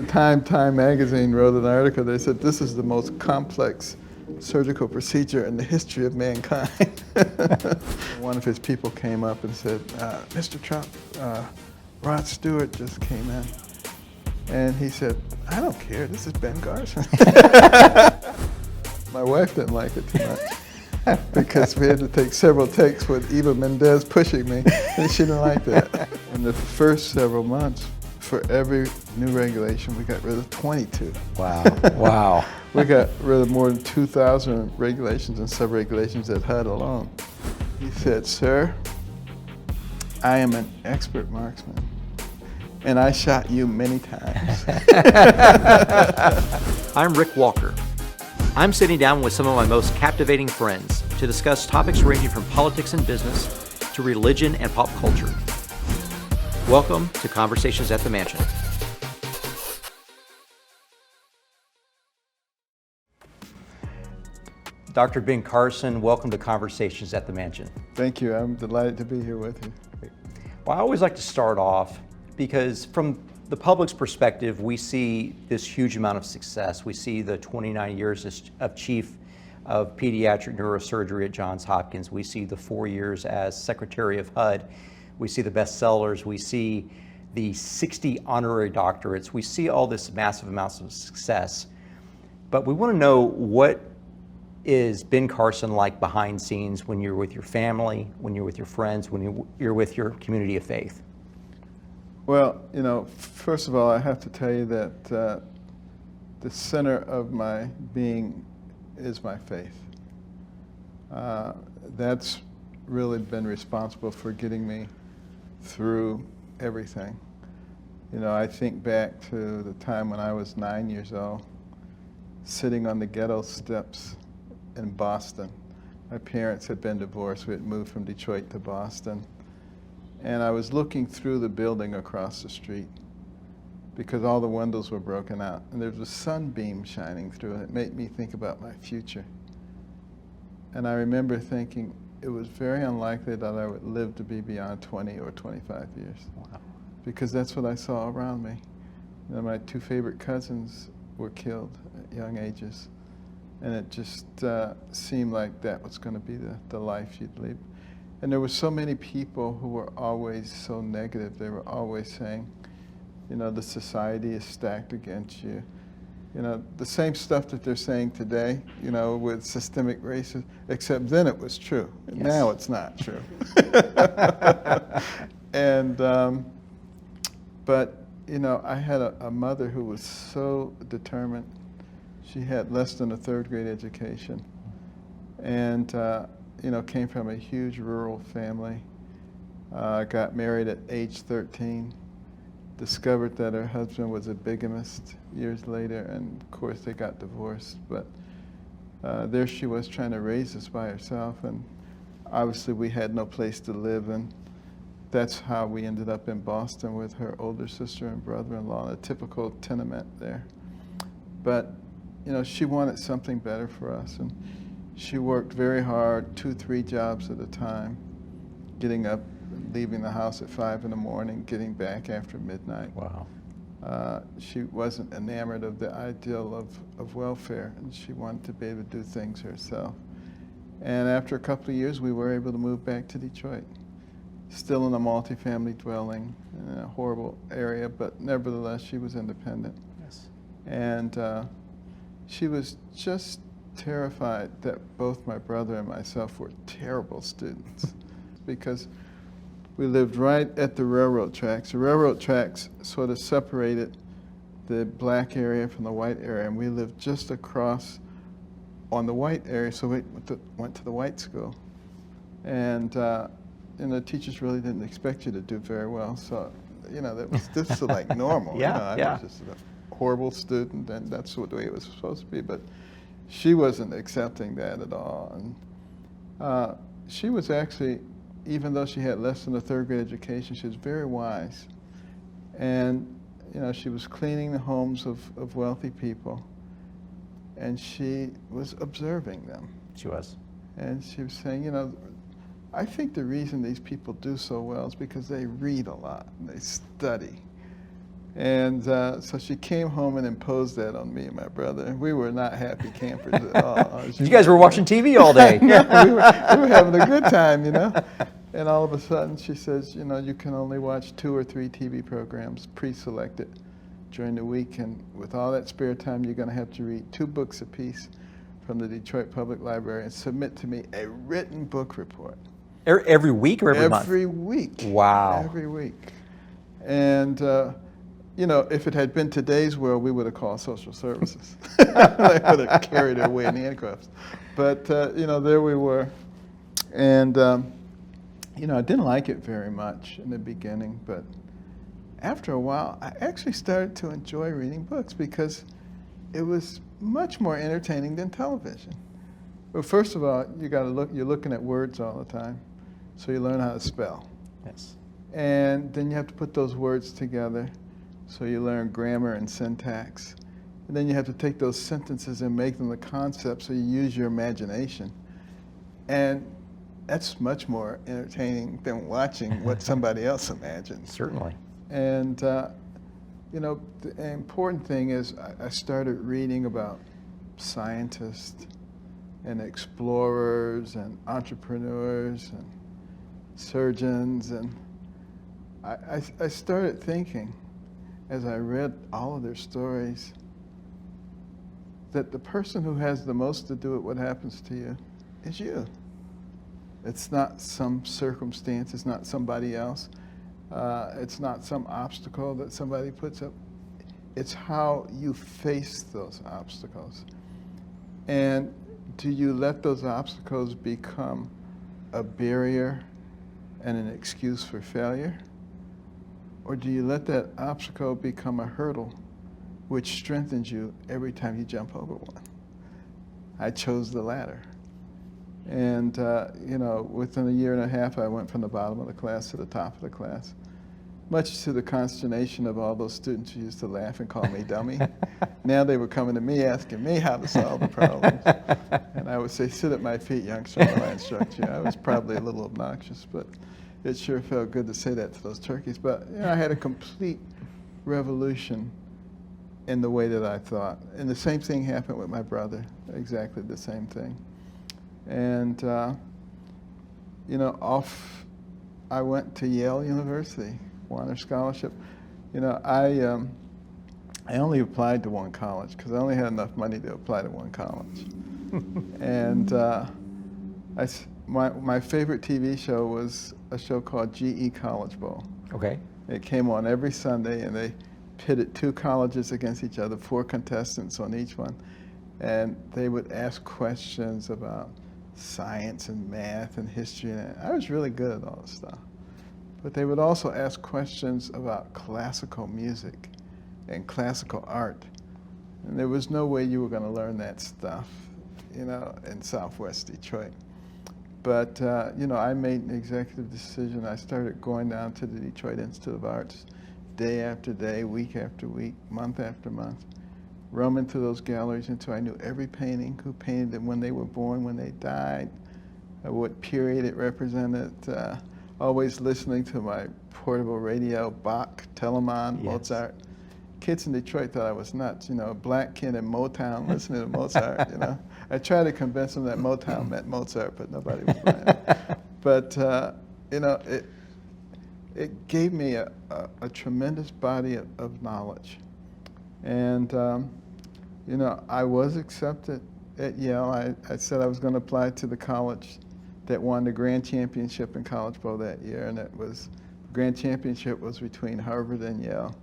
Time magazine wrote an article. They said this is the most complex surgical procedure in the history of mankind. One of his people came up and said, Mr. Trump, Rod Stewart just came in. And he said, I don't care, this is Ben Carson. My wife didn't like it too much because we had to take several takes with Eva Mendes pushing me, and she didn't like that. In the first several months, for every new regulation, we got rid of 22. Wow, wow. We got rid of more than 2,000 regulations and sub-regulations at HUD alone. He said, sir, I am an expert marksman, and I shot you many times. I'm Rick Walker. I'm sitting down with some of my most captivating friends to discuss topics ranging from politics and business to religion and pop culture. Welcome to Conversations at the Mansion. Dr. Ben Carson, welcome to Conversations at the Mansion. Thank you. I'm delighted to be here with you. Well, I always like to start off because from the public's perspective, we see this huge amount of success. We see the 29 years of chief of pediatric neurosurgery at Johns Hopkins. We see the 4 years as secretary of HUD. We see the bestsellers. We see the 60 honorary doctorates. We see all this massive amounts of success. But we want to know, what is Ben Carson like behind scenes when you're with your family, when you're with your friends, when you're with your community of faith? Well, you know, first of all, I have to tell you that the center of my being is my faith. That's really been responsible for getting me through everything. You know, I think back to the time when I was 9 years old, sitting on the ghetto steps in Boston. My parents had been divorced. We had moved from Detroit to Boston. And I was looking through the building across the street because all the windows were broken out. And there was a sunbeam shining through, and it made me think about my future. And I remember thinking it was very unlikely that I would live to be beyond 20 or 25 years. Wow. Because that's what I saw around me. You know, my two favorite cousins were killed at young ages. And it just seemed like that was going to be the life you'd lead. And there were so many people who were always so negative. They were always saying, you know, the society is stacked against you. You know, the same stuff that they're saying today, you know, with systemic racism, except then it was true. Yes. Now it's not true. And, but, you know, I had a mother who was so determined. She had less than a third grade education. And, you know, came from a huge rural family, got married at age 13, discovered that her husband was a bigamist years later, and of course they got divorced. But there she was trying to raise us by herself, and obviously we had no place to live, and that's how we ended up in Boston with her older sister and brother-in-law, a typical tenement there. But, you know, she wanted something better for us, and she worked very hard, 2-3 jobs at a time, getting up, leaving the house at 5 in the morning, getting back after midnight. Wow. She wasn't enamored of the ideal of welfare, and she wanted to be able to do things herself. And after a couple of years, we were able to move back to Detroit, still in a multifamily dwelling in a horrible area, but nevertheless, she was independent. Yes. And she was just terrified that both my brother and myself were terrible students because we lived right at the railroad tracks. The railroad tracks sort of separated the black area from the white area, and we lived just across on the white area, so we went to the white school. And the teachers really didn't expect you to do very well, so, you know, that was just like normal. Yeah, you know, I was just a horrible student, and that's the way it was supposed to be. But she wasn't accepting that at all. And she was actually, even though she had less than a third grade education, she was very wise. And, you know, she was cleaning the homes of wealthy people, and she was observing them. She was. And she was saying, you know, I think the reason these people do so well is because they read a lot and they study. And so she came home and imposed that on me and my brother. We were not happy campers at all. You guys were watching TV all day. No, we were having a good time, you know. And all of a sudden she says, you know, you can only watch 2 or 3 TV programs pre-selected during the week. And with all that spare time, you're going to have to read 2 books apiece from the Detroit Public Library and submit to me a written book report. Every week or every month? Every week. Wow. Every week. And, you know, if it had been today's world, we would have called social services. They would have carried her away in handcuffs. But, you know, there we were. And, you know, I didn't like it very much in the beginning, but after a while, I actually started to enjoy reading books because it was much more entertaining than television. Well, first of all, you're looking at words all the time, so you learn how to spell. Yes. And then you have to put those words together, so you learn grammar and syntax. And then you have to take those sentences and make them the concept, so you use your imagination. And that's much more entertaining than watching what somebody else imagines. Certainly. And, you know, the important thing is I started reading about scientists and explorers and entrepreneurs and surgeons. And I started thinking, as I read all of their stories, that the person who has the most to do with what happens to you is you. It's not some circumstance, it's not somebody else, it's not some obstacle that somebody puts up. It's how you face those obstacles. And do you let those obstacles become a barrier and an excuse for failure? Or do you let that obstacle become a hurdle which strengthens you every time you jump over one? I chose the latter. And, you know, within a year and a half, I went from the bottom of the class to the top of the class, much to the consternation of all those students who used to laugh and call me dummy. Now they were coming to me asking me how to solve the problems. And I would say, sit at my feet, youngster, while I instruct you. I was probably a little obnoxious, but it sure felt good to say that to those turkeys. But, you know, I had a complete revolution in the way that I thought. And the same thing happened with my brother, exactly the same thing. And, you know, I went to Yale University, Warner Scholarship. You know, I only applied to one college because I only had enough money to apply to one college. And my favorite TV show was a show called GE College Bowl. Okay. It came on every Sunday, and they pitted 2 colleges against each other, 4 contestants on each one. And they would ask questions about science and math and history, and I was really good at all this stuff. But they would also ask questions about classical music and classical art. And there was no way you were going to learn that stuff, you know, in Southwest Detroit. But, you know, I made an executive decision. I started going down to the Detroit Institute of Arts day after day, week after week, month after month, roaming through those galleries until I knew every painting, who painted them, when they were born, when they died, what period it represented, always listening to my portable radio, Bach, Telemann, Yes. Mozart. Kids in Detroit thought I was nuts, you know, a black kid in Motown listening to Mozart, you know. I tried to convince them that Motown meant Mozart, but nobody was buying it. But, you know, it gave me a tremendous body of knowledge. And, you know, I was accepted at Yale. I said I was going to apply to the college that won the grand championship in College Bowl that year, and the grand championship was between Harvard and Yale.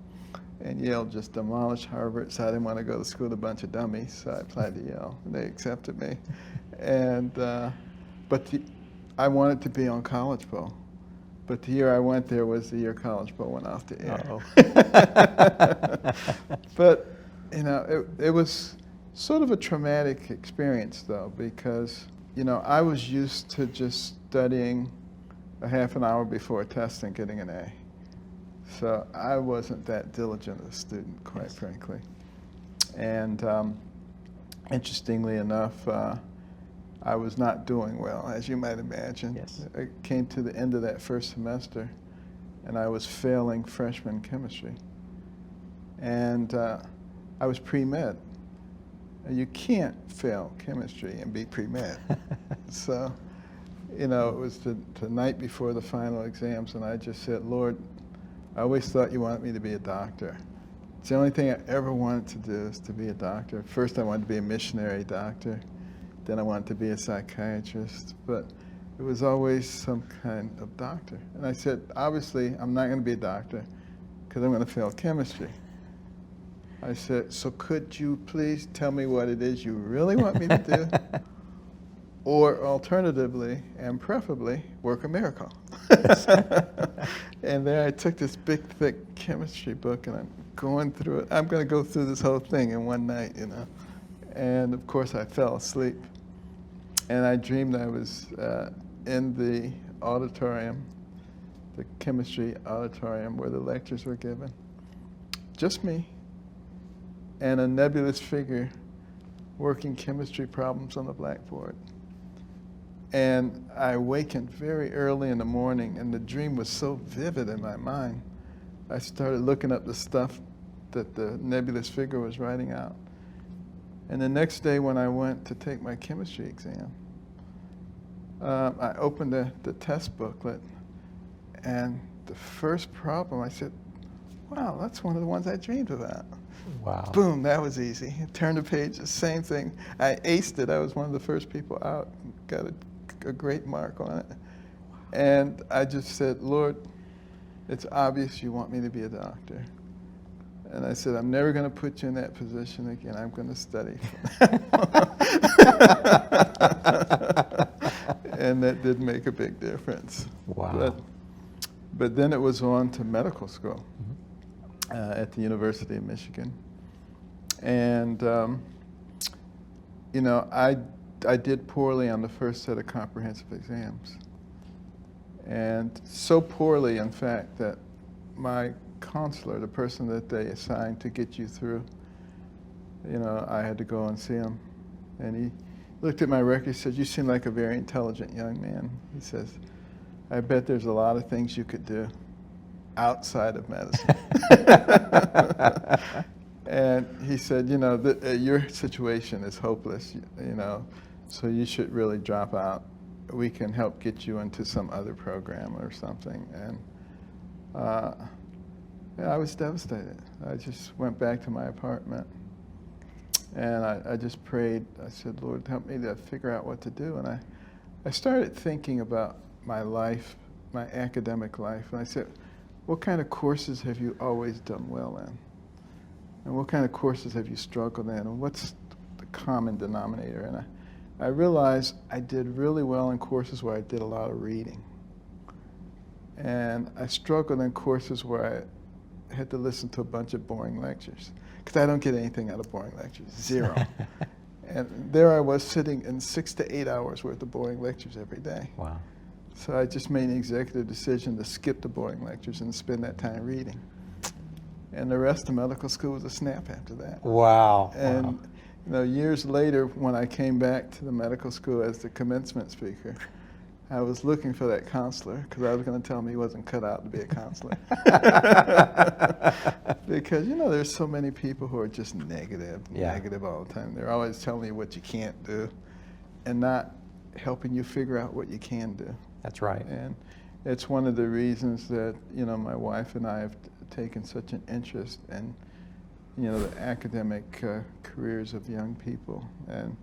And Yale just demolished Harvard, so I didn't want to go to school with a bunch of dummies, so I applied to Yale, and they accepted me. And, but I wanted to be on College Bowl. But the year I went there was the year College Bowl went off the air. But, you know, it was sort of a traumatic experience, though, because, you know, I was used to just studying a half an hour before a test and getting an A. So I wasn't that diligent a student, quite frankly. And interestingly enough, I was not doing well, as you might imagine. Yes. I came to the end of that first semester, and I was failing freshman chemistry. And I was pre-med. And you can't fail chemistry and be pre-med. So, you know, it was the night before the final exams, and I just said, Lord, I always thought you wanted me to be a doctor. It's the only thing I ever wanted to do is to be a doctor. First, I wanted to be a missionary doctor. Then I wanted to be a psychiatrist. But it was always some kind of doctor. And I said, obviously, I'm not going to be a doctor because I'm going to fail chemistry. I said, so could you please tell me what it is you really want me to do? Or alternatively, and preferably, work a miracle. And then I took this big, thick chemistry book, and I'm going through it. I'm going to go through this whole thing in one night, you know. And of course, I fell asleep. And I dreamed I was in the auditorium, the chemistry auditorium where the lectures were given. Just me and a nebulous figure working chemistry problems on the blackboard. And I awakened very early in the morning, and the dream was so vivid in my mind, I started looking up the stuff that the nebulous figure was writing out. And the next day when I went to take my chemistry exam, I opened the test booklet, and the first problem, I said, wow, that's one of the ones I dreamed about. Wow. Boom, that was easy. Turned the page, the same thing. I aced it. I was one of the first people out. Got a great mark on it. And I just said, Lord, it's obvious you want me to be a doctor. And I said, I'm never going to put you in that position again. I'm going to study. And that did make a big difference. Wow. But then it was on to medical school. At the University of Michigan. And, you know, I did poorly on the first set of comprehensive exams. And so poorly, in fact, that my counselor, the person that they assigned to get you through, you know, I had to go and see him. And he looked at my record, he said, you seem like a very intelligent young man. He says, I bet there's a lot of things you could do outside of medicine. And he said, you know, your situation is hopeless, you know, so you should really drop out. We can help get you into some other program or something. And yeah, I was devastated. I just went back to my apartment, and I just prayed. I said, Lord, help me to figure out what to do. And I started thinking about my life, my academic life, and I said, what kind of courses have you always done well in? And what kind of courses have you struggled in? And what's the common denominator? And I realized I did really well in courses where I did a lot of reading. And I struggled in courses where I had to listen to a bunch of boring lectures, because I don't get anything out of boring lectures, zero. And there I was sitting in 6 to 8 hours worth of boring lectures every day. Wow. So I just made an executive decision to skip the boring lectures and spend that time reading. And the rest of medical school was a snap after that. Wow. And wow. you know, years later, when I came back to the medical school as the commencement speaker, I was looking for that counselor, because I was going to tell him he wasn't cut out to be a counselor. Because, you know, there's so many people who are just negative all the time. They're always telling you what you can't do and not helping you figure out what you can do. That's right. And it's one of the reasons that, you know, my wife and I have taken such an interest in, you know, the academic careers of young people. And,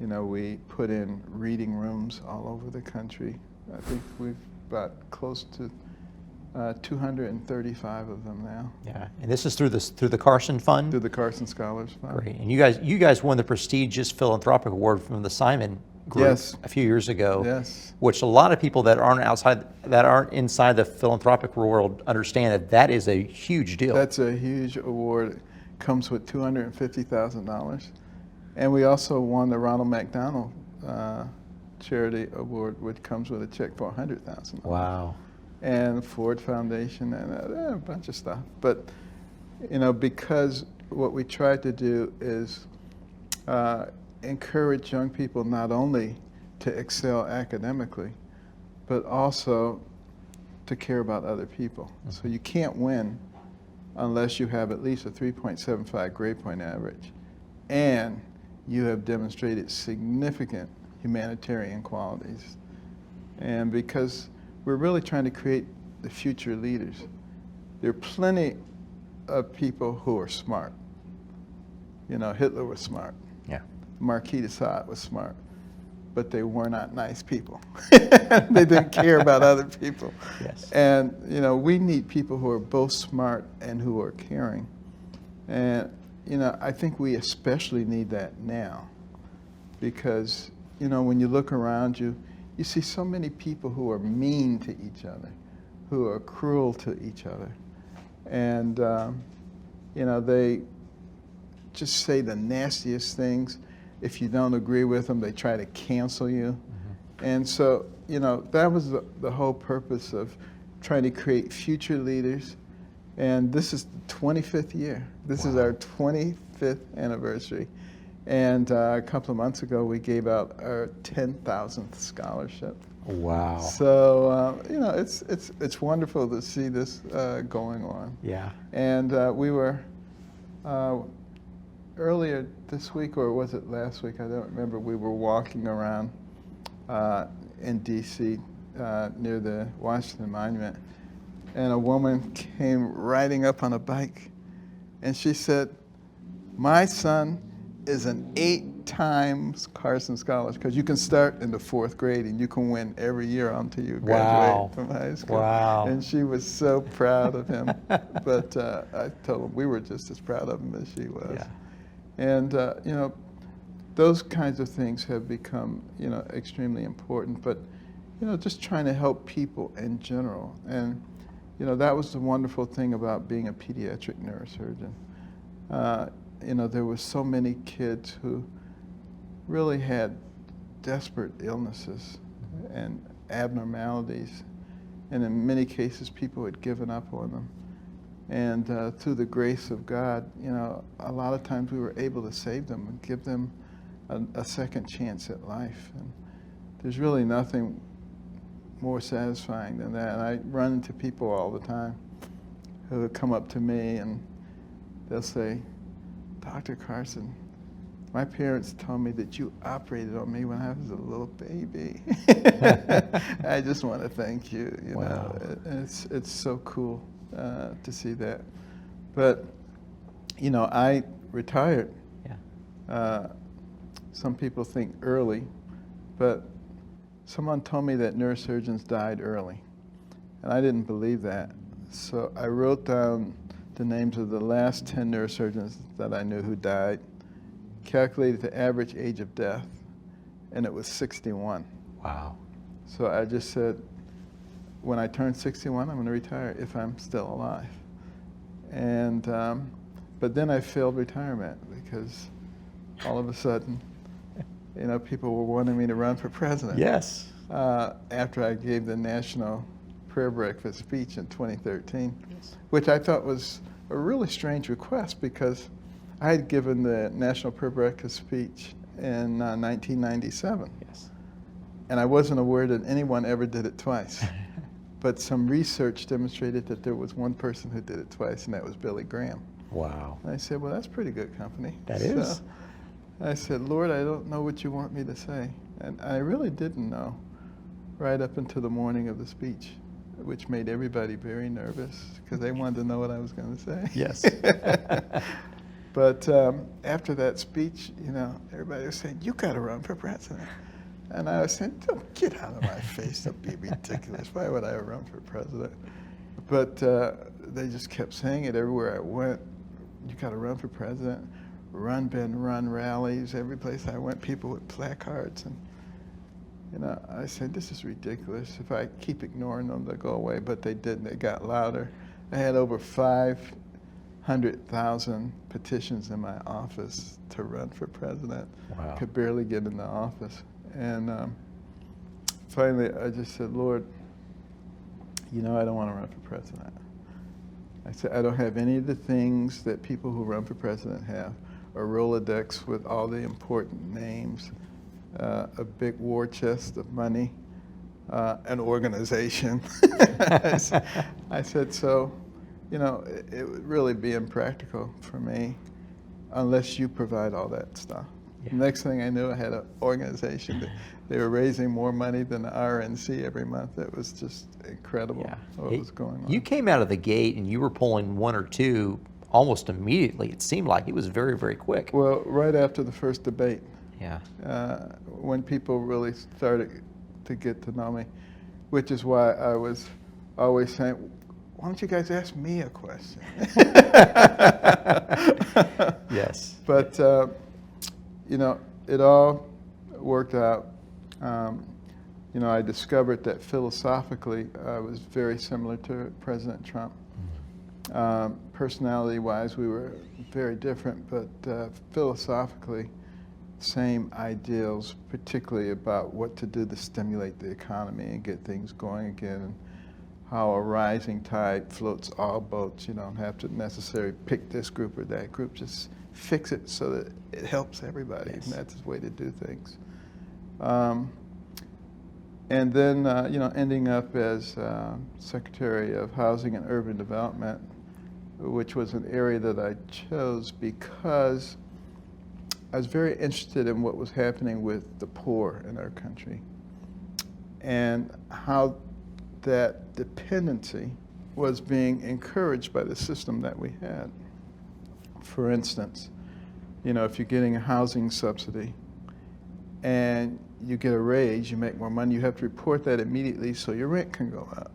you know, we put in reading rooms all over the country. I think we've got close to 235 of them now. Yeah, and this is through the Carson Fund? Through the Carson Scholars Fund. Great. And you guys won the prestigious philanthropic award from the Simon Group a few years ago. Yes. Which a lot of people that aren't inside the philanthropic world understand that is a huge deal. That's a huge award. It comes with $250,000. And we also won the Ronald McDonald Charity Award, which comes with a check for $100,000. Wow. And Ford Foundation and a bunch of stuff. But, you know, because what we tried to do is encourage young people not only to excel academically, but also to care about other people. Mm-hmm. So you can't win unless you have at least a 3.75 grade point average and you have demonstrated significant humanitarian qualities. And because we're really trying to create the future leaders, there are plenty of people who are smart. You know, Hitler was smart. Yeah. Marquis de Sade was smart. But they were not nice people. They didn't care about other people. Yes. And, you know, we need people who are both smart and who are caring. And, you know, I think we especially need that now because, you know, when you look around you, you see so many people who are mean to each other, who are cruel to each other. And, you know, they just say the nastiest things. If you don't agree with them, they try to cancel you. Mm-hmm. And so, you know, that was the whole purpose of trying to create future leaders. And this is the 25th year. This is our 25th anniversary. And a couple of months ago, we gave out our 10,000th scholarship. Wow. So, you know, it's wonderful to see this going on. Yeah. And we were, earlier this week, or was it last week, I don't remember, we were walking around in D.C. Near the Washington Monument, and a woman came riding up on a bike, and she said, "My son is an 8 times Carson Scholar," because you can start in the 4th grade and you can win every year until you graduate from high school. Wow. And she was so proud of him. But I told him we were just as proud of him as she was. Yeah. And, you know, those kinds of things have become, you know, extremely important. But, you know, just trying to help people in general. And, you know, that was the wonderful thing about being a pediatric neurosurgeon. You know, there were so many kids who really had desperate illnesses and abnormalities. And in many cases, people had given up on them. And through the grace of God, you know, a lot of times we were able to save them and give them a second chance at life. And there's really nothing more satisfying than that. And I run into people all the time who would come up to me and they'll say, "Dr. Carson, my parents told me that you operated on me when I was a little baby." I just want to thank you. You know, it's so cool to see that. But, you know, I retired. Yeah. Some people think early, but someone told me that neurosurgeons died early, and I didn't believe that. So I wrote down the names of the last 10 neurosurgeons that I knew who died, calculated the average age of death, and it was 61. Wow. So I just said, when I turn 61, I'm going to retire if I'm still alive. And, but then I failed retirement because all of a sudden, you know, people were wanting me to run for president. Yes. After I gave the National Prayer Breakfast speech in 2013, which I thought was a really strange request because I had given the National Prayer Breakfast speech in 1997. Yes. And I wasn't aware that anyone ever did it twice. But some research demonstrated that there was one person who did it twice, and that was Billy Graham. Wow. And I said, well, that's pretty good company. That is. I said, Lord, I don't know what you want me to say. And I really didn't know right up until the morning of the speech, which made everybody very nervous because they wanted to know what I was going to say. Yes. But after that speech, you know, everybody was saying, you got to run for president. And I was saying, don't get out of my face. Don't be ridiculous. Why would I run for president? But they just kept saying it everywhere I went. You got to run for president. Run, Ben, run rallies. Every place I went, people with placards. And, you know, I said, this is ridiculous. If I keep ignoring them, they'll go away. But they didn't. They got louder. I had over 500,000 petitions in my office to run for president. Wow. Could barely get in the office. And finally, I just said, Lord, you know, I don't want to run for president. I said, I don't have any of the things that people who run for president have, a Rolodex with all the important names, a big war chest of money, an organization. I said, so you know, it would really be impractical for me unless you provide all that stuff. Yeah. Next thing I knew, I had an organization that they were raising more money than the RNC every month. It was just incredible what was going on. You came out of the gate and you were pulling one or two almost immediately. It seemed like it was very, very quick. Well, right after the first debate, Yeah. when people really started to get to know me, which is why I was always saying, why don't you guys ask me a question? Yes. But, you know, it all worked out. You know, I discovered that philosophically I was very similar to President Trump. Personality-wise, we were very different, but philosophically, same ideals, particularly about what to do to stimulate the economy and get things going again, and how a rising tide floats all boats. You don't have to necessarily pick this group or that group, just fix it so that it helps everybody, Yes. and that's the way to do things. And then, you know, ending up as Secretary of Housing and Urban Development, which was an area that I chose because I was very interested in what was happening with the poor in our country and how that dependency was being encouraged by the system that we had. For instance, you know, if you're getting a housing subsidy and you get a raise, you make more money, you have to report that immediately so your rent can go up.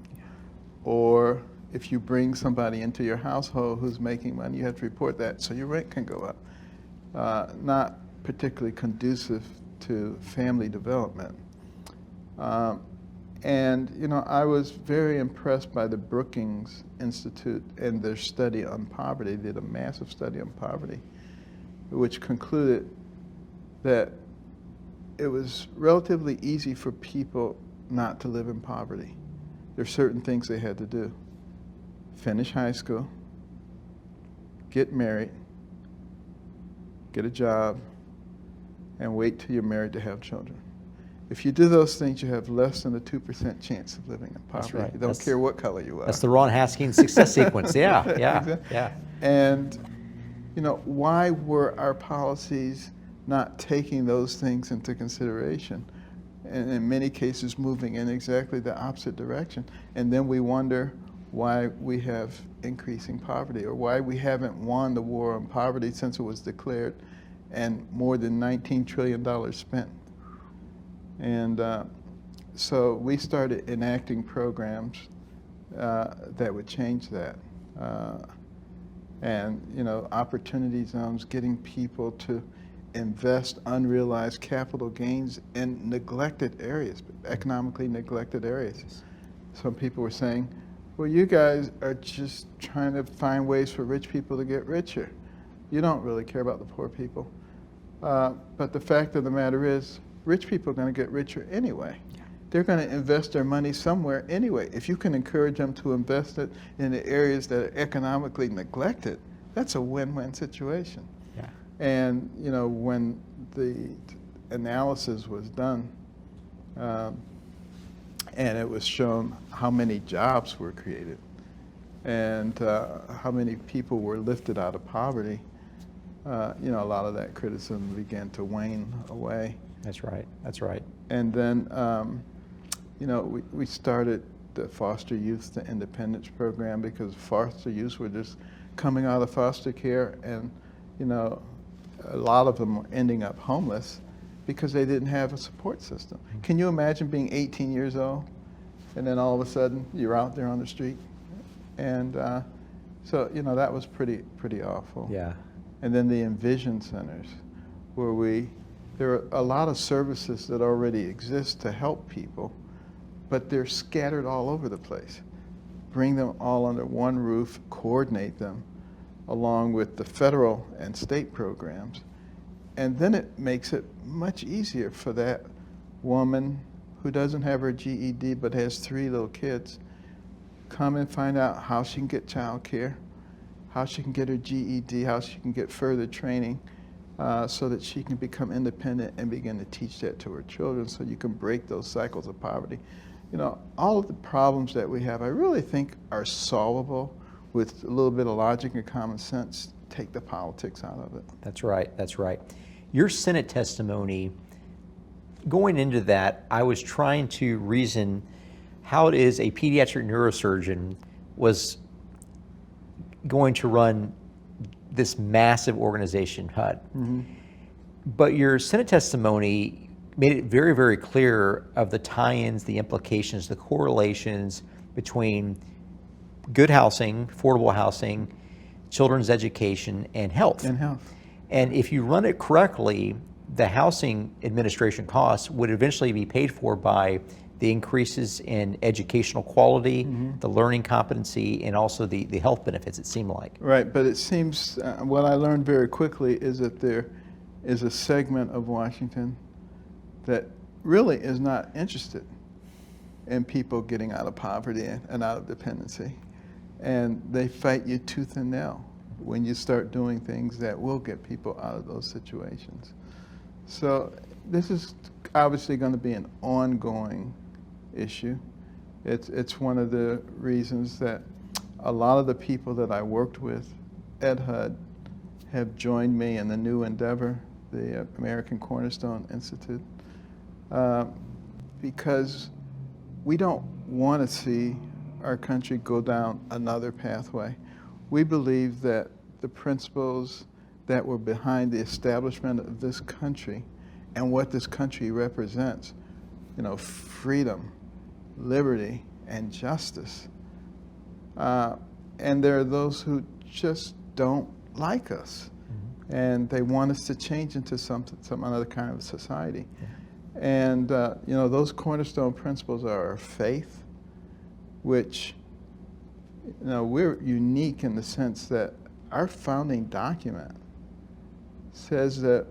Or if you bring somebody into your household who's making money, you have to report that so your rent can go up. Not particularly conducive to family development. And, you know, I was very impressed by the Brookings Institute and their study on poverty. They did a massive study on poverty, which concluded that it was relatively easy for people not to live in poverty. There are certain things they had to do. Finish high school, get married, get a job, and wait till you're married to have children. If you do those things, you have less than a 2% chance of living in poverty. That's right. You don't care what color you are. That's the Ron Haskins success sequence. Yeah, yeah, Exactly. yeah. And, you know, why were our policies not taking those things into consideration? And in many cases, moving in exactly the opposite direction. And then we wonder why we have increasing poverty, or why we haven't won the war on poverty since it was declared and more than $19 trillion spent. And so we started enacting programs that would change that. And, you know, opportunity zones, getting people to invest unrealized capital gains in neglected areas, economically neglected areas. Some people were saying, well, you guys are just trying to find ways for rich people to get richer. You don't really care about the poor people. But the fact of the matter is, rich people are going to get richer anyway. They're going to invest their money somewhere anyway. If you can encourage them to invest it in the areas that are economically neglected, that's a win-win situation. Yeah. And, you know, when the analysis was done, and it was shown how many jobs were created and how many people were lifted out of poverty, you know, a lot of that criticism began to wane away. That's right. That's right. And then, you know, we started the Foster Youth to Independence program because foster youth were just coming out of foster care, and, you know, a lot of them were ending up homeless because they didn't have a support system. Can you imagine being 18 years old and then all of a sudden you're out there on the street? And so, you know, that was pretty awful. Yeah. And then the Envision centers, where there are a lot of services that already exist to help people, but they're scattered all over the place. Bring them all under one roof, coordinate them, along with the federal and state programs. And then it makes it much easier for that woman who doesn't have her GED but has 3 little kids, come and find out how she can get child care, how she can get her GED, how she can get further training, so that she can become independent and begin to teach that to her children, so you can break those cycles of poverty. You know, all of the problems that we have, I really think are solvable with a little bit of logic and common sense, take the politics out of it. That's right, that's right. Your Senate testimony, going into that, I was trying to reason how it is a pediatric neurosurgeon was going to run this massive organization, HUD. Mm-hmm. But your Senate testimony made it very, very clear of the tie-ins, the implications, the correlations between good housing, affordable housing, children's education, and health. And health. And if you run it correctly, the housing administration costs would eventually be paid for by the increases in educational quality, the learning competency, and also the health benefits, it seemed like. Right, but it seems, what I learned very quickly is that there is a segment of Washington that really is not interested in people getting out of poverty and out of dependency. And they fight you tooth and nail when you start doing things that will get people out of those situations. So this is obviously going to be an ongoing issue. It's one of the reasons that a lot of the people that I worked with at HUD have joined me in the new endeavor, the American Cornerstone Institute, because we don't want to see our country go down another pathway. We believe that the principles that were behind the establishment of this country and what this country represents, freedom, liberty, and justice. And there are those who just don't like us, and they want us to change into some other kind of society. And those cornerstone principles are our faith, which we're unique in the sense that our founding document says that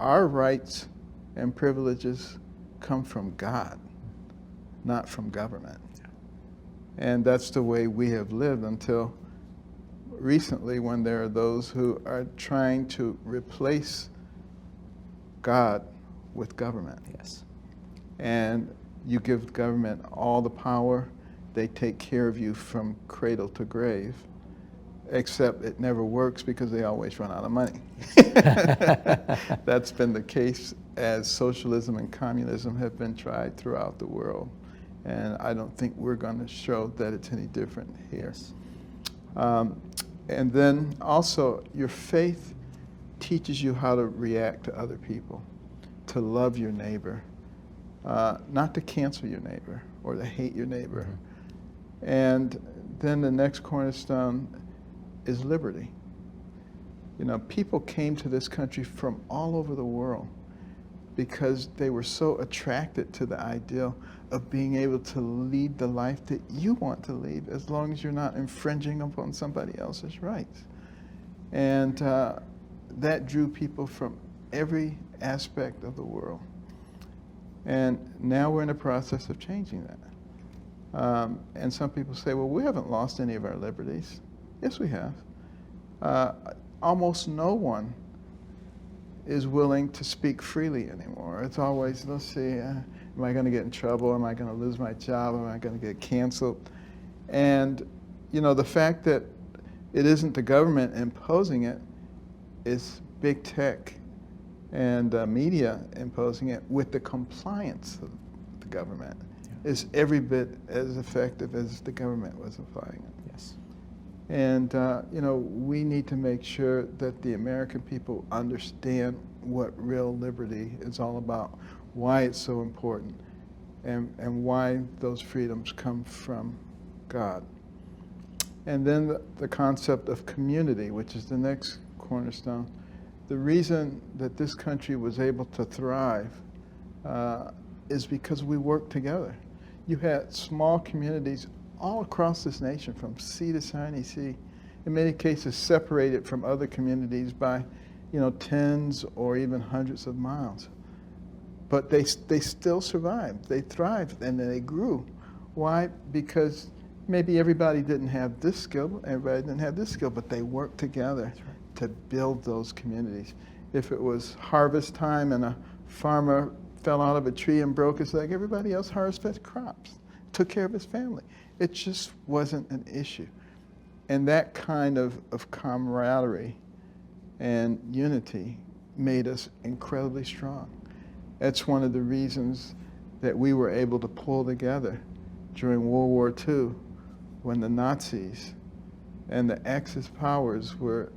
our rights and privileges come from God, not from government. And that's the way we have lived until recently, when there are those who are trying to replace God with government. Yes. And you give government all the power, they take care of you from cradle to grave, except it never works because they always run out of money. That's been the case as socialism and communism have been tried throughout the world. And I don't think we're going to show that it's any different here. Yes. And then also, your faith teaches you how to react to other people, to love your neighbor, not to cancel your neighbor or to hate your neighbor. And then the next cornerstone is liberty. People came to this country from all over the world because they were so attracted to the ideal of being able to lead the life that you want to lead, as long as you're not infringing upon somebody else's rights. And that drew people from every aspect of the world. And now we're in the process of changing that. And some people say, well, we haven't lost any of our liberties. Yes, we have. Almost no one is willing to speak freely anymore. It's always, let's see, am I going to get in trouble? Am I going to lose my job? Am I going to get canceled? And, the fact that it isn't the government imposing it, it's big tech and media imposing it with the compliance of the government. Is every bit as effective as the government was applying it. Yes. And, we need to make sure that the American people understand what real liberty is all about, why it's so important, and why those freedoms come from God. And then the concept of community, which is the next cornerstone. The reason that this country was able to thrive is because we worked together. You had small communities all across this nation, from sea to shining sea, in many cases separated from other communities by, tens or even hundreds of miles. But they still survived. They thrived and they grew. Why? Because maybe everybody didn't have this skill, everybody didn't have this skill, but they worked together to build those communities. If it was harvest time and a farmer fell out of a tree and broke his leg, everybody else harvested crops, took care of his family. It just wasn't an issue. And that kind of camaraderie and unity made us incredibly strong. That's one of the reasons that we were able to pull together during World War II when the Nazis and the Axis powers were,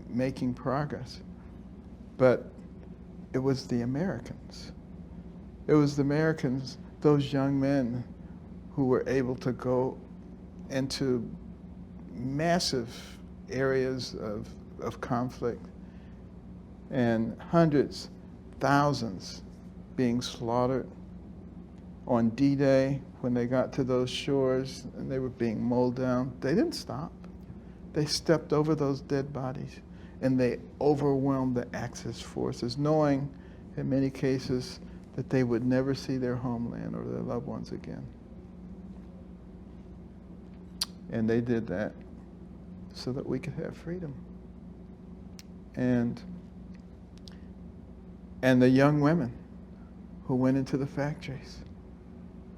making progress. But it was the Americans. It was the Americans, those young men who were able to go into massive areas of conflict and hundreds, thousands being slaughtered on D-Day when they got to those shores and they were being mowed down. They didn't stop. They stepped over those dead bodies and they overwhelmed the Axis forces, knowing in many cases that they would never see their homeland or their loved ones again. And they did that so that we could have freedom. And the young women who went into the factories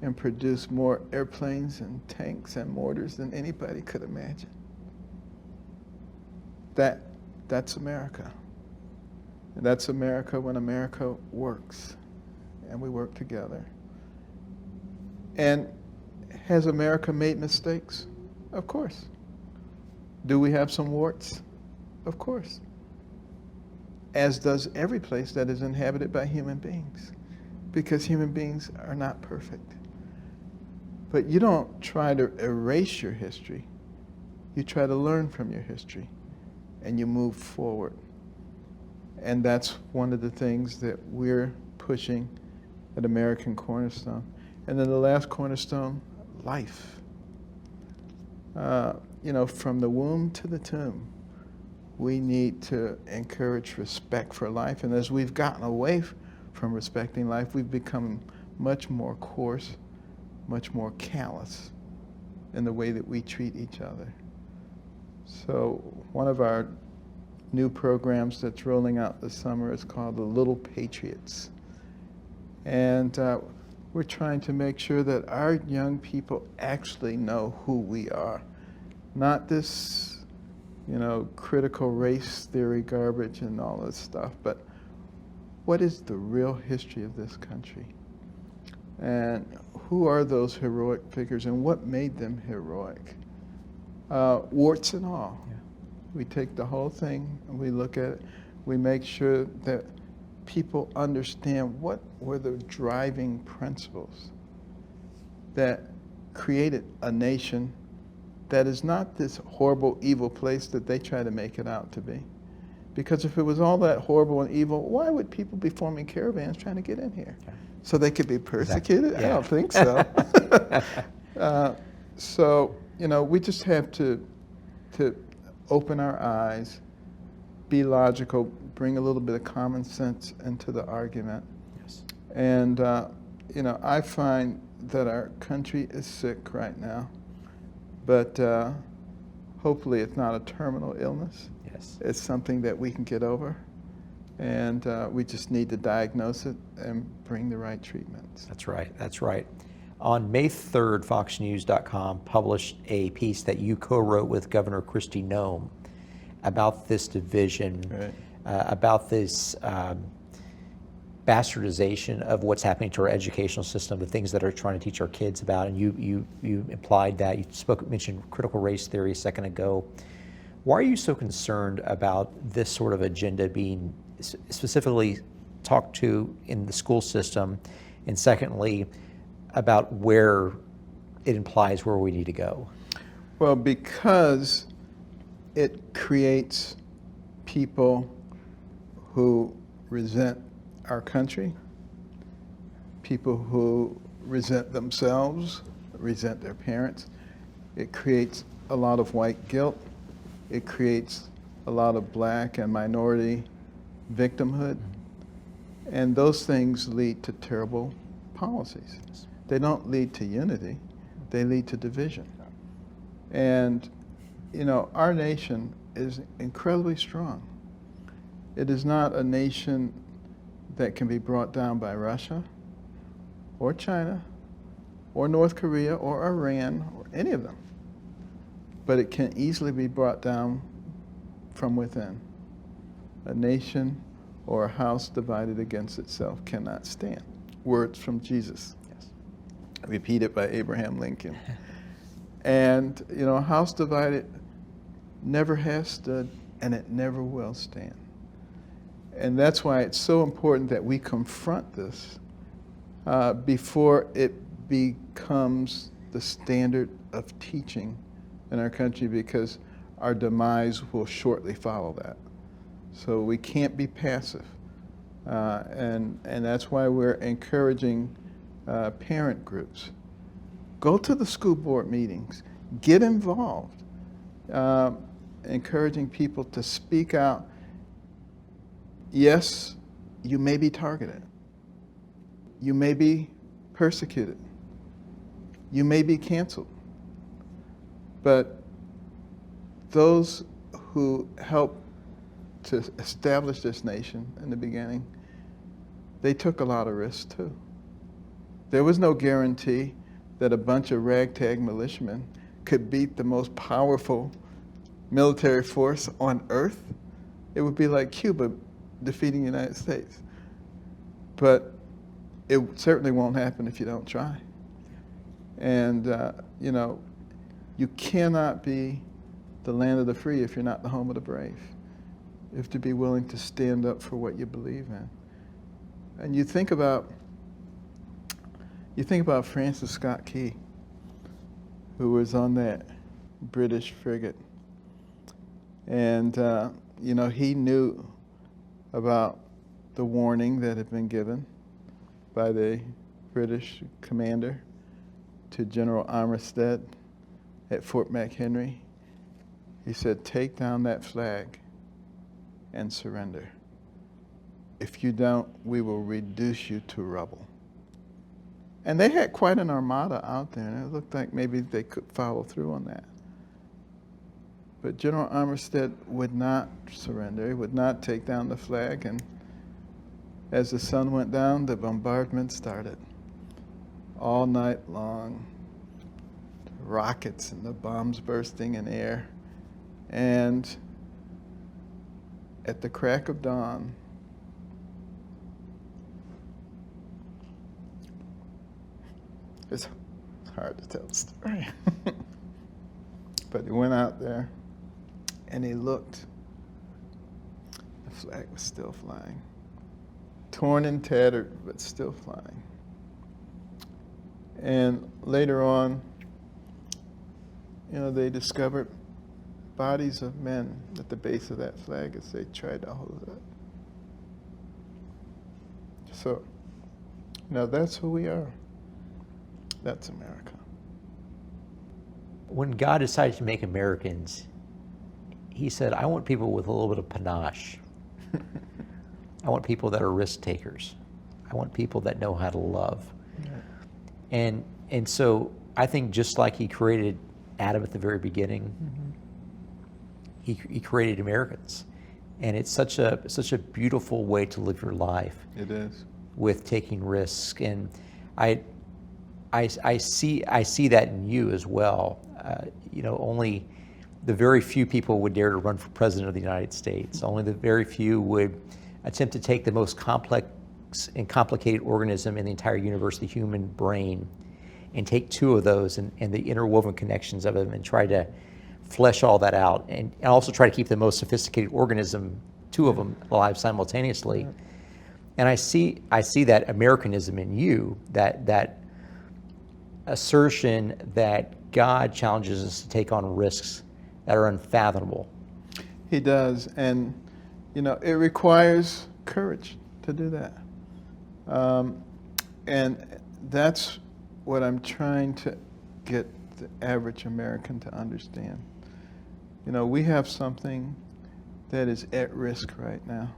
and produced more airplanes and tanks and mortars than anybody could imagine. That's America. And that's America when America works and we work together. And has America made mistakes? Of course. Do we have some warts? Of course. As does every place that is inhabited by human beings, because human beings are not perfect. But you don't try to erase your history. You try to learn from your history, and you move forward. And that's one of the things that we're pushing at American Cornerstone. And then the last cornerstone, life. From the womb to the tomb, we need to encourage respect for life. And as we've gotten away from respecting life, we've become much more coarse, much more callous in the way that we treat each other. So one of our new programs that's rolling out this summer is called the Little Patriots. And we're trying to make sure that our young people actually know who we are. Not this, critical race theory garbage and all this stuff, but what is the real history of this country? And who are those heroic figures and what made them heroic? Warts and all. Yeah. We take the whole thing and we look at it. We make sure that people understand what were the driving principles that created a nation that is not this horrible, evil place that they try to make it out to be. Because if it was all that horrible and evil, why would people be forming caravans trying to get in here? Okay. So they could be persecuted? Exactly. Yeah. I don't think so. So, we just have to open our eyes, be logical, bring a little bit of common sense into the argument. Yes. And, I find that our country is sick right now. But hopefully it's not a terminal illness. Yes. It's something that we can get over. And we just need to diagnose it and bring the right treatments. That's right. That's right. On May 3rd, FoxNews.com published a piece that you co-wrote with Governor Kristi Noem about this division, right. About this bastardization of what's happening to our educational system, the things that are trying to teach our kids about, and you implied that. You mentioned critical race theory a second ago. Why are you so concerned about this sort of agenda being specifically talked to in the school system, and secondly, about where it implies where we need to go? Well, because it creates people who resent our country, people who resent themselves, resent their parents. It creates a lot of white guilt. It creates a lot of black and minority victimhood. And those things lead to terrible policies. They don't lead to unity, they lead to division. And, our nation is incredibly strong. It is not a nation that can be brought down by Russia or China or North Korea or Iran or any of them. but it can easily be brought down from within. A nation or a house divided against itself cannot stand. Words from Jesus. Yes. Repeated by Abraham Lincoln. And, a house divided never has stood, and it never will stand. And that's why it's so important that we confront this before it becomes the standard of teaching in our country, because our demise will shortly follow that. So we can't be passive. And that's why we're encouraging parent groups. Go to the school board meetings. Get involved. Encouraging people to speak out. Yes, you may be targeted. You may be persecuted. You may be canceled. But those who helped to establish this nation in the beginning, they took a lot of risks too. There was no guarantee that a bunch of ragtag militiamen could beat the most powerful military force on earth. It would be like Cuba defeating the United States. But it certainly won't happen if you don't try. And, you cannot be the land of the free if you're not the home of the brave. You have to be willing to stand up for what you believe in. And you think about Francis Scott Key, who was on that British frigate. And, he knew about the warning that had been given by the British commander to General Armistead at Fort McHenry. He said, "Take down that flag and surrender. If you don't, we will reduce you to rubble." And they had quite an armada out there, and it looked like maybe they could follow through on that. But General Armistead would not surrender. He would not take down the flag. And as the sun went down, the bombardment started. All night long, rockets and the bombs bursting in air. And at the crack of dawn, it's hard to tell the story. But he went out there and he looked. The flag was still flying. Torn and tattered, but still flying. And later on, they discovered bodies of men at the base of that flag as they tried to hold it up. So, that's who we are. That's America. When God decided to make Americans, he said, I want people with a little bit of panache. I want people that are risk takers. I want people that know how to love. Yeah. And so I think just like he created Adam at the very beginning, he created Americans. And it's such a beautiful way to live your life. It is. With taking risks. And I see that in you as well. Only the very few people would dare to run for president of the United States. Only the very few would attempt to take the most complex and complicated organism in the entire universe, the human brain, and take two of those and the interwoven connections of them and try to flesh all that out, and also try to keep the most sophisticated organism, two of them, alive simultaneously. Yeah. And I see that Americanism in you, that assertion that God challenges us to take on risks that are unfathomable. He does, and it requires courage to do that. And that's what I'm trying to get the average American to understand. We have something that is at risk right now,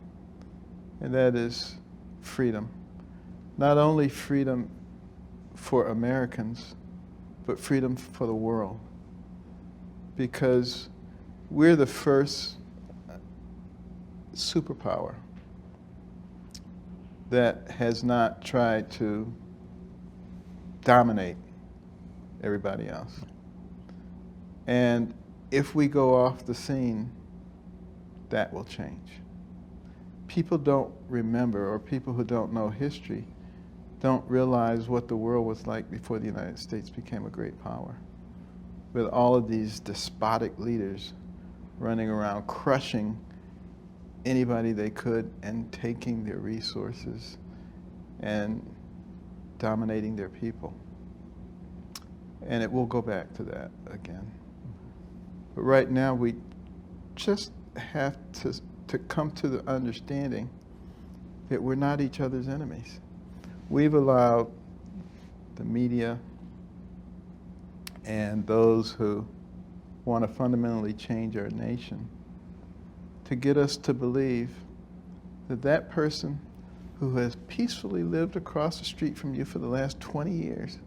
and that is freedom. Not only freedom for Americans, but freedom for the world. Because we're the first superpower that has not tried to dominate everybody else. And if we go off the scene, that will change. People don't remember, or people who don't know history don't realize what the world was like before the United States became a great power, with all of these despotic leaders running around crushing anybody they could and taking their resources and dominating their people. And it will go back to that again. But right now we just have to come to the understanding that we're not each other's enemies. We've allowed the media and those who want to fundamentally change our nation to get us to believe that that person who has peacefully lived across the street from you for the last 20 years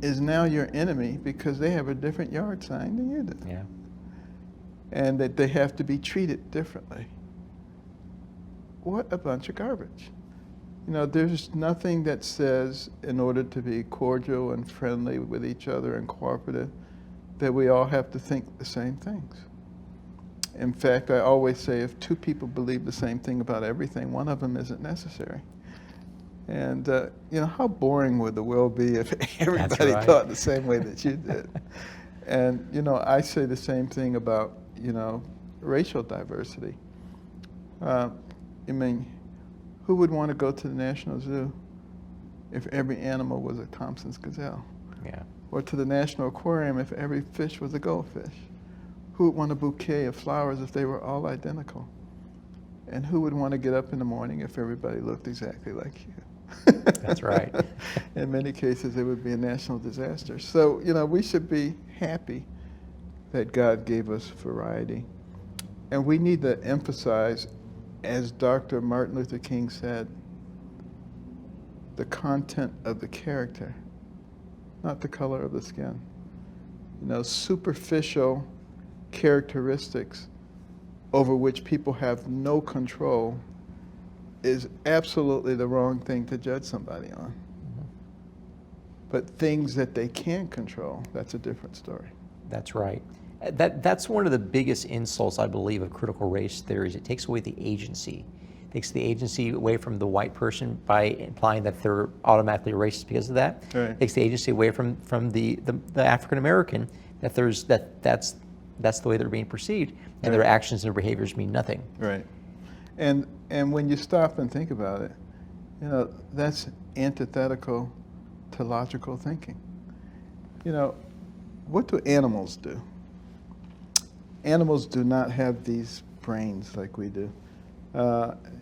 is now your enemy because they have a different yard sign than you do. Yeah. And that they have to be treated differently. What a bunch of garbage. You know, there's nothing that says in order to be cordial and friendly with each other and cooperative that we all have to think the same things. In fact, I always say if two people believe the same thing about everything, one of them isn't necessary. And you know, how boring would the world be if everybody right. thought the same way that you did? And you know, I say the same thing about, you know, racial diversity. I mean, who would want to go to the National Zoo if every animal was a Thompson's gazelle? Yeah. Or to the National Aquarium if every fish was a goldfish? Who would want a bouquet of flowers if they were all identical? And who would want to get up in the morning if everybody looked exactly like you? That's right. In many cases, it would be a national disaster. So, you know, we should be happy that God gave us variety. And we need to emphasize, as Dr. Martin Luther King said, the content of the character, not the color of the skin. You know, superficial characteristics over which people have no control is absolutely the wrong thing to judge somebody on. Mm-hmm. But things that they can control, that's a different story. That's right. That's one of the biggest insults, I believe, of critical race theories. It takes away the agency. It takes the agency away from the white person by implying that they're automatically racist because of that. Right. It takes the agency away from the African American that's the way they're being perceived, and their actions and their behaviors mean nothing. Right. And when you stop and think about it, you know, that's antithetical to logical thinking. You know, what do animals do? Animals do not have these brains like we do.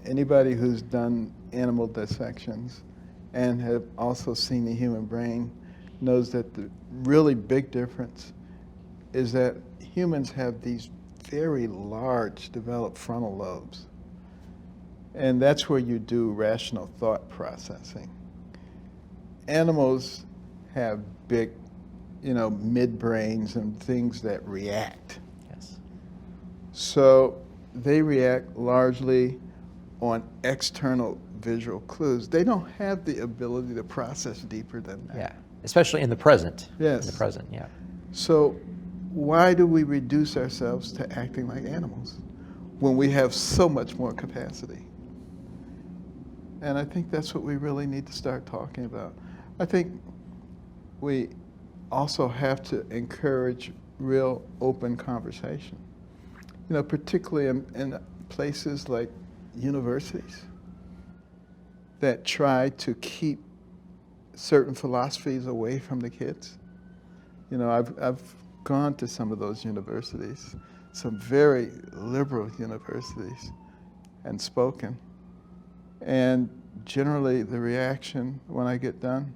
Anybody who's done animal dissections and have also seen the human brain knows that the really big difference is that humans have these very large developed frontal lobes. And that's where you do rational thought processing. Animals have big, you know, midbrains and things that react. Yes. So they react largely on external visual clues. They don't have the ability to process deeper than that. Yeah, especially in the present. Yes. In the present, yeah. So why do we reduce ourselves to acting like animals when we have so much more capacity? And I think that's what we really need to start talking about. I think we also have to encourage real open conversation. You know, particularly in places like universities that try to keep certain philosophies away from the kids. You know, I've gone to some of those universities, some very liberal universities, and spoken. And generally the reaction when I get done,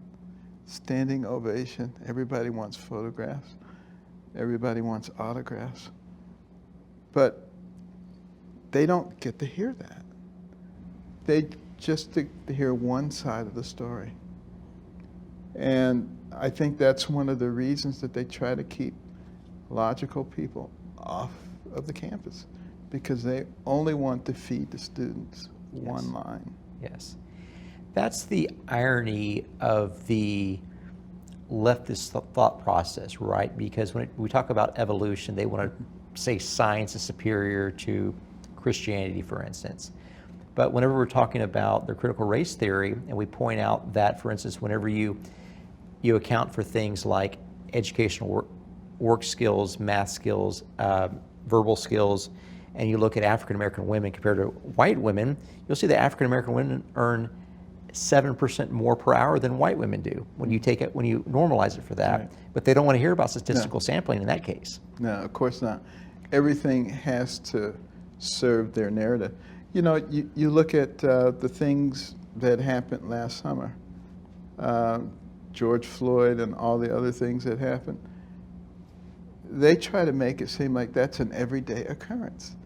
standing ovation, everybody wants photographs, everybody wants autographs. But they don't get to hear that. They just to hear one side of the story. And I think that's one of the reasons that they try to keep logical people off of the campus, because they only want to feed the students one line. Yes. That's the irony of the left this thought process, right? Because when we talk about evolution, they want to say science is superior to Christianity, for instance. But whenever we're talking about the critical race theory, and we point out that, for instance, whenever you account for things like educational work skills, math skills, verbal skills, and you look at African American women compared to white women, you'll see that African American women earn 7% more per hour than white women do when you normalize it for that. Right. But they don't want to hear about statistical sampling in that case. No, of course not. Everything has to serve their narrative. You know, you look at the things that happened last summer, George Floyd and all the other things that happened. They try to make it seem like that's an everyday occurrence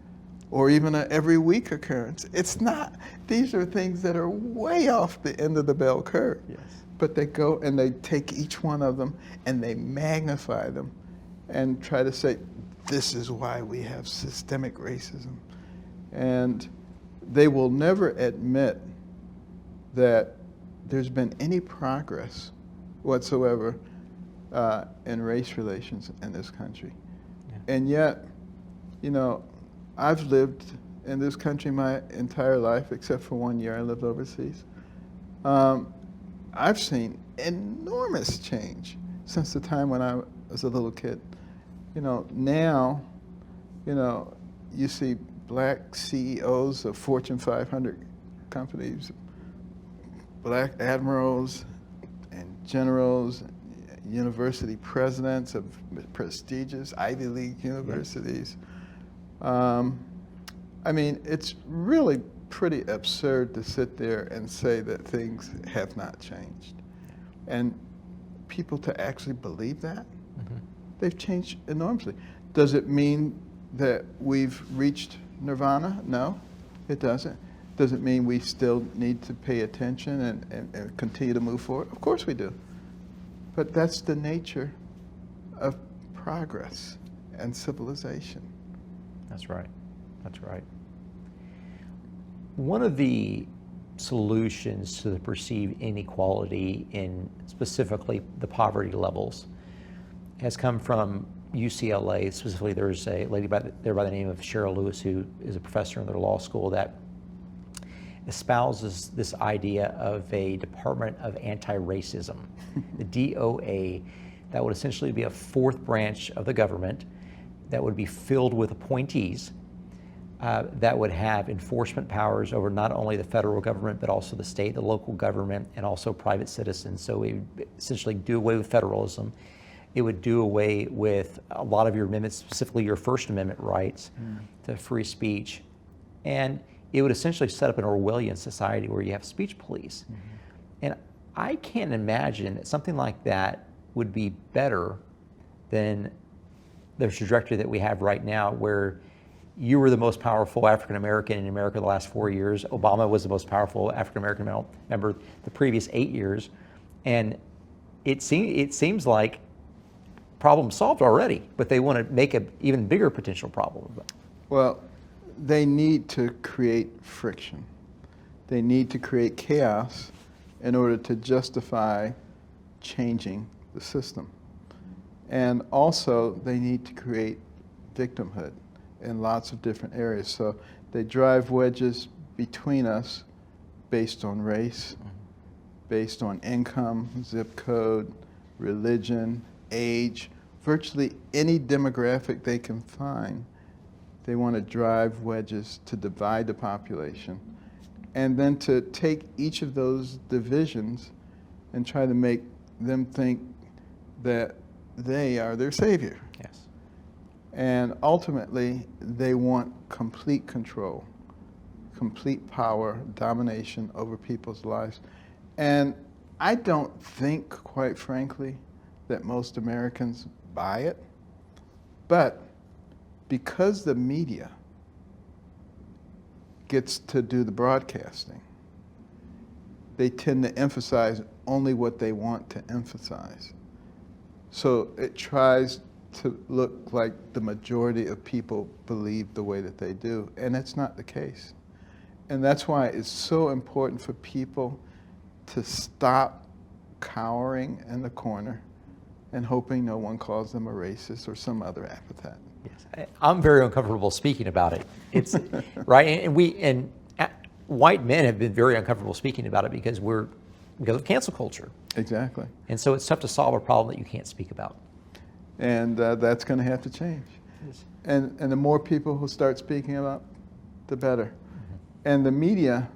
or even an every week occurrence. It's not. These are things that are way off the end of the bell curve. Yes. But they go and they take each one of them and they magnify them and try to say, this is why we have systemic racism. And they will never admit that there's been any progress whatsoever in race relations in this country. Yeah. And yet, you know, I've lived in this country my entire life, except for 1 year I lived overseas. I've seen enormous change since the time when I was a little kid. You know, now, you know, you see black CEOs of Fortune 500 companies, black admirals and generals, university presidents of prestigious Ivy League universities. I mean, it's really pretty absurd to sit there and say that things have not changed. And people to actually believe that, they've changed enormously. Does it mean that we've reached nirvana? No, it doesn't. Does it mean we still need to pay attention and continue to move forward? Of course we do. But that's the nature of progress and civilization. That's right. That's right. One of the solutions to the perceived inequality in specifically the poverty levels has come from UCLA. Specifically, there's a lady there by the name of Cheryl Lewis, who is a professor in their law school, that espouses this idea of a Department of Anti-Racism, the DOA, that would essentially be a fourth branch of the government that would be filled with appointees that would have enforcement powers over not only the federal government, but also the state, the local government, and also private citizens. So it would essentially do away with federalism. It would do away with a lot of your amendments, specifically your First Amendment rights to free speech. And it would essentially set up an Orwellian society where you have speech police. And I can't imagine that something like that would be better than the trajectory that we have right now, where you were the most powerful African American in America the last 4 years. Obama was the most powerful African American member the previous 8 years. And it seems like problem solved already, but they want to make an even bigger potential problem. Well, they need to create friction. They need to create chaos in order to justify changing the system. And also, they need to create victimhood in lots of different areas. So they drive wedges between us based on race, based on income, zip code, religion, age, virtually any demographic they can find. They want to drive wedges to divide the population, and then to take each of those divisions and try to make them think that they are their savior. Yes. And ultimately, they want complete control, complete power, domination over people's lives. And I don't think, quite frankly, that most Americans buy it. But because the media gets to do the broadcasting, they tend to emphasize only what they want to emphasize. So it tries to look like the majority of people believe the way that they do, and that's not the case. And that's why it's so important for people to stop cowering in the corner and hoping no one calls them a racist or some other epithet. Yes. I'm very uncomfortable speaking about it. It's right, and white men have been very uncomfortable speaking about it because of cancel culture. Exactly. And so it's tough to solve a problem that you can't speak about. And that's going to have to change. Yes. And the more people who start speaking about, the better. Mm-hmm. And the media,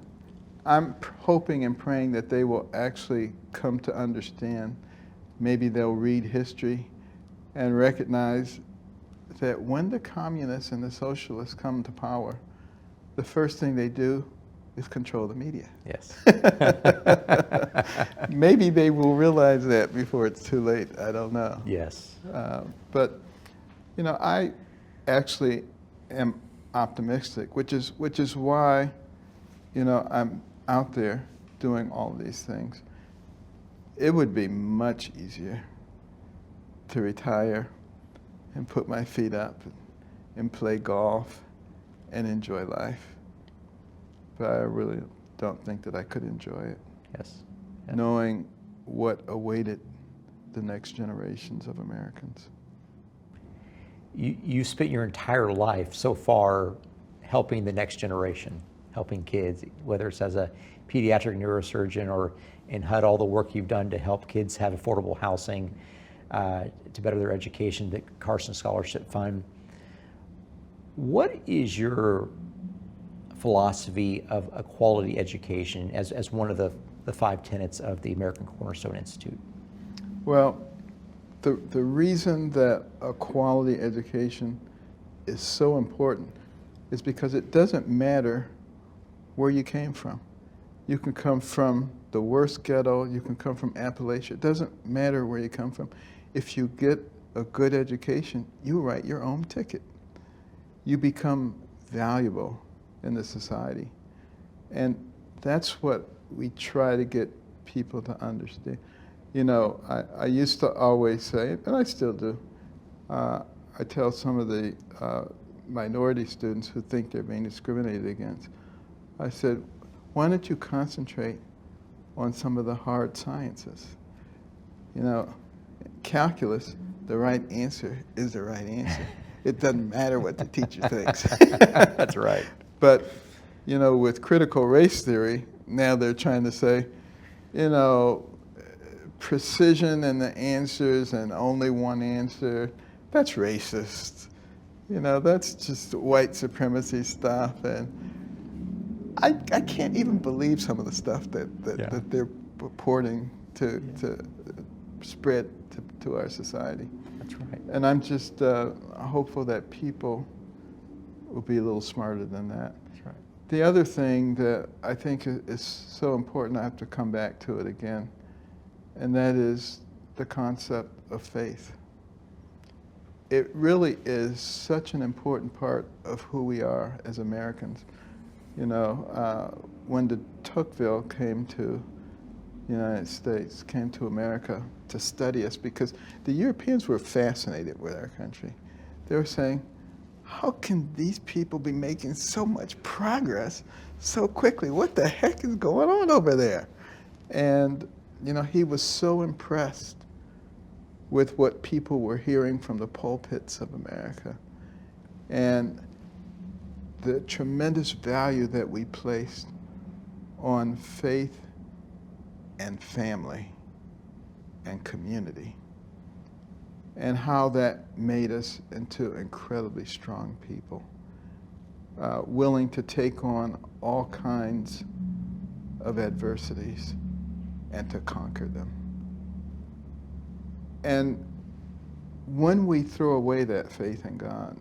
I'm hoping and praying that they will actually come to understand. Maybe they'll read history and recognize that when the communists and the socialists come to power, the first thing they do is control the media. Yes. Maybe they will realize that before it's too late. I don't know. Yes. But, I actually am optimistic, which is why, I'm out there doing all of these things. It would be much easier to retire and put my feet up and play golf and enjoy life. But I really don't think that I could enjoy it. Yes. Knowing what awaited the next generations of Americans. You spent your entire life so far helping the next generation, helping kids, whether it's as a pediatric neurosurgeon or in HUD, all the work you've done to help kids have affordable housing, to better their education, the Carson Scholarship Fund. What is your philosophy of a quality education as one of the 5 tenets of the American Cornerstone Institute? Well, the reason that a quality education is so important is because it doesn't matter where you came from. You can come from the worst ghetto, you can come from Appalachia. It doesn't matter where you come from. If you get a good education, you write your own ticket. You become valuable in the society. And that's what we try to get people to understand. I used to always say, and I still do, I tell some of the minority students who think they're being discriminated against, I said, why don't you concentrate on some of the hard sciences? Calculus, the right answer is the right answer. It doesn't matter what the teacher thinks. That's right. But, with critical race theory, now they're trying to say, precision in the answers and only one answer, that's racist. That's just white supremacy stuff. And I can't even believe some of the stuff that they're purporting to spread to our society. That's right. And I'm just hopeful that people will be a little smarter than that. That's right. The other thing that I think is so important, I have to come back to it again, and that is the concept of faith. It really is such an important part of who we are as Americans. When de Tocqueville came to the United States, came to America to study us, because the Europeans were fascinated with our country. They were saying, how can these people be making so much progress so quickly? What the heck is going on over there? And, he was so impressed with what people were hearing from the pulpits of America and the tremendous value that we placed on faith and family and community, and how that made us into incredibly strong people, willing to take on all kinds of adversities and to conquer them. And when we throw away that faith in God,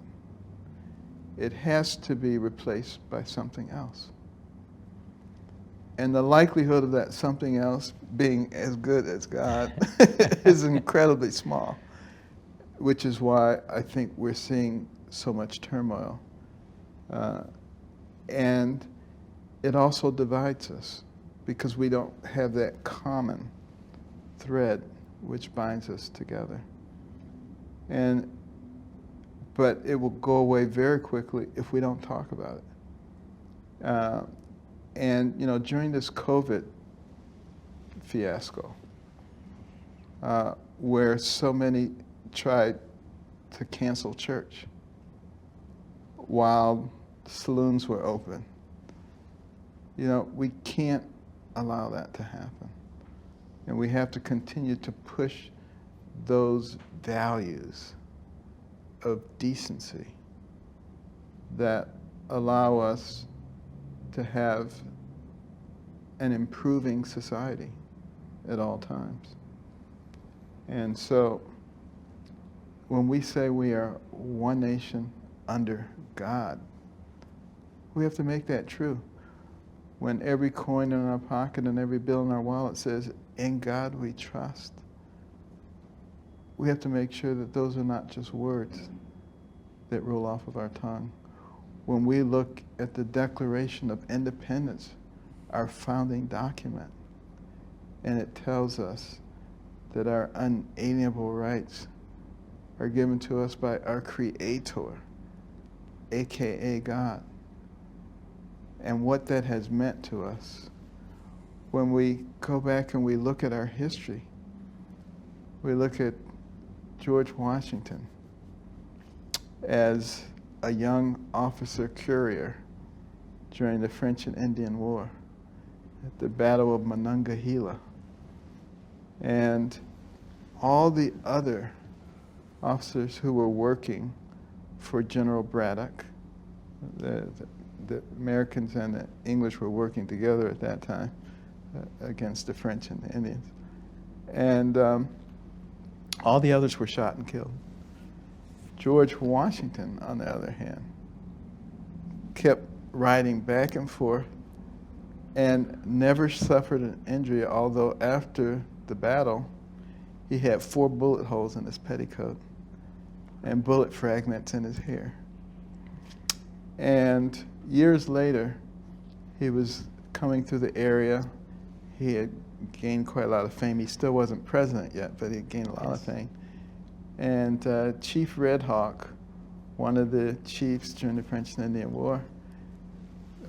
it has to be replaced by something else. And the likelihood of that something else being as good as God is incredibly small, which is why I think we're seeing so much turmoil. And it also divides us because we don't have that common thread which binds us together. But it will go away very quickly if we don't talk about it. And during this COVID fiasco, where so many tried to cancel church while saloons were open. You know, we can't allow that to happen. And we have to continue to push those values of decency that allow us to have an improving society at all times. And so when we say we are one nation under God, we have to make that true. When every coin in our pocket and every bill in our wallet says, "In God we trust," we have to make sure that those are not just words that roll off of our tongue. When we look at the Declaration of Independence, our founding document, and it tells us that our unalienable rights are given to us by our Creator, aka God, and what that has meant to us. When we go back and we look at our history, we look at George Washington as a young officer courier during the French and Indian War at the Battle of Monongahela, and all the other officers who were working for General Braddock. The Americans and the English were working together at that time against the French and the Indians. And all the others were shot and killed. George Washington, on the other hand, kept riding back and forth and never suffered an injury, although after the battle, he had 4 bullet holes in his petticoat and bullet fragments in his hair. And years later, he was coming through the area. He had gained quite a lot of fame. He still wasn't president yet, but he had gained a lot of fame. And Chief Red Hawk, one of the chiefs during the French and Indian War,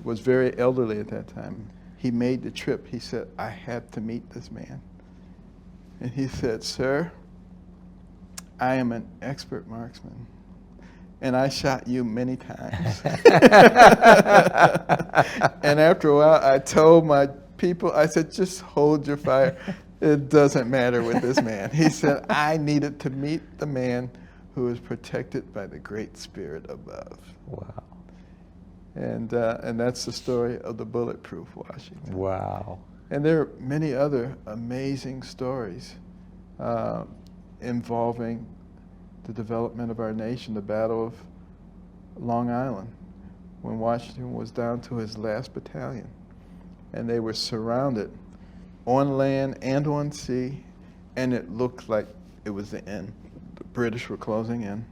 was very elderly at that time. He made the trip. He said, "I had to meet this man." And he said, "Sir, I am an expert marksman, and I shot you many times." And after a while, I told my people, I said, "Just hold your fire. It doesn't matter with this man." He said, "I needed to meet the man who is protected by the Great Spirit above." Wow. And that's the story of the bulletproof Washington. Wow. And there are many other amazing stories involving the development of our nation, the Battle of Long Island, when Washington was down to his last battalion, and they were surrounded on land and on sea, and it looked like it was the end. The British were closing in.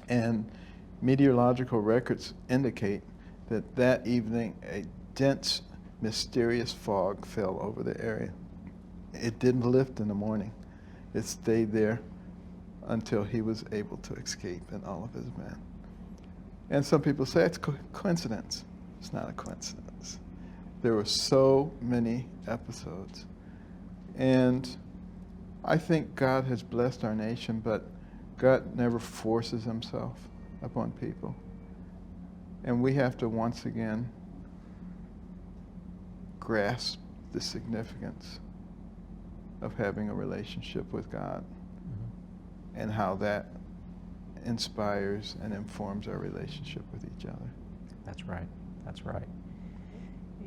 And meteorological records indicate that that evening a dense, mysterious fog fell over the area. It didn't lift in the morning. It stayed there until he was able to escape and all of his men. And some people say it's coincidence. It's not a coincidence. There were so many episodes. And I think God has blessed our nation, but God never forces himself upon people. And we have to once again grasp the significance of having a relationship with God, and how that inspires and informs our relationship with each other. That's right. That's right.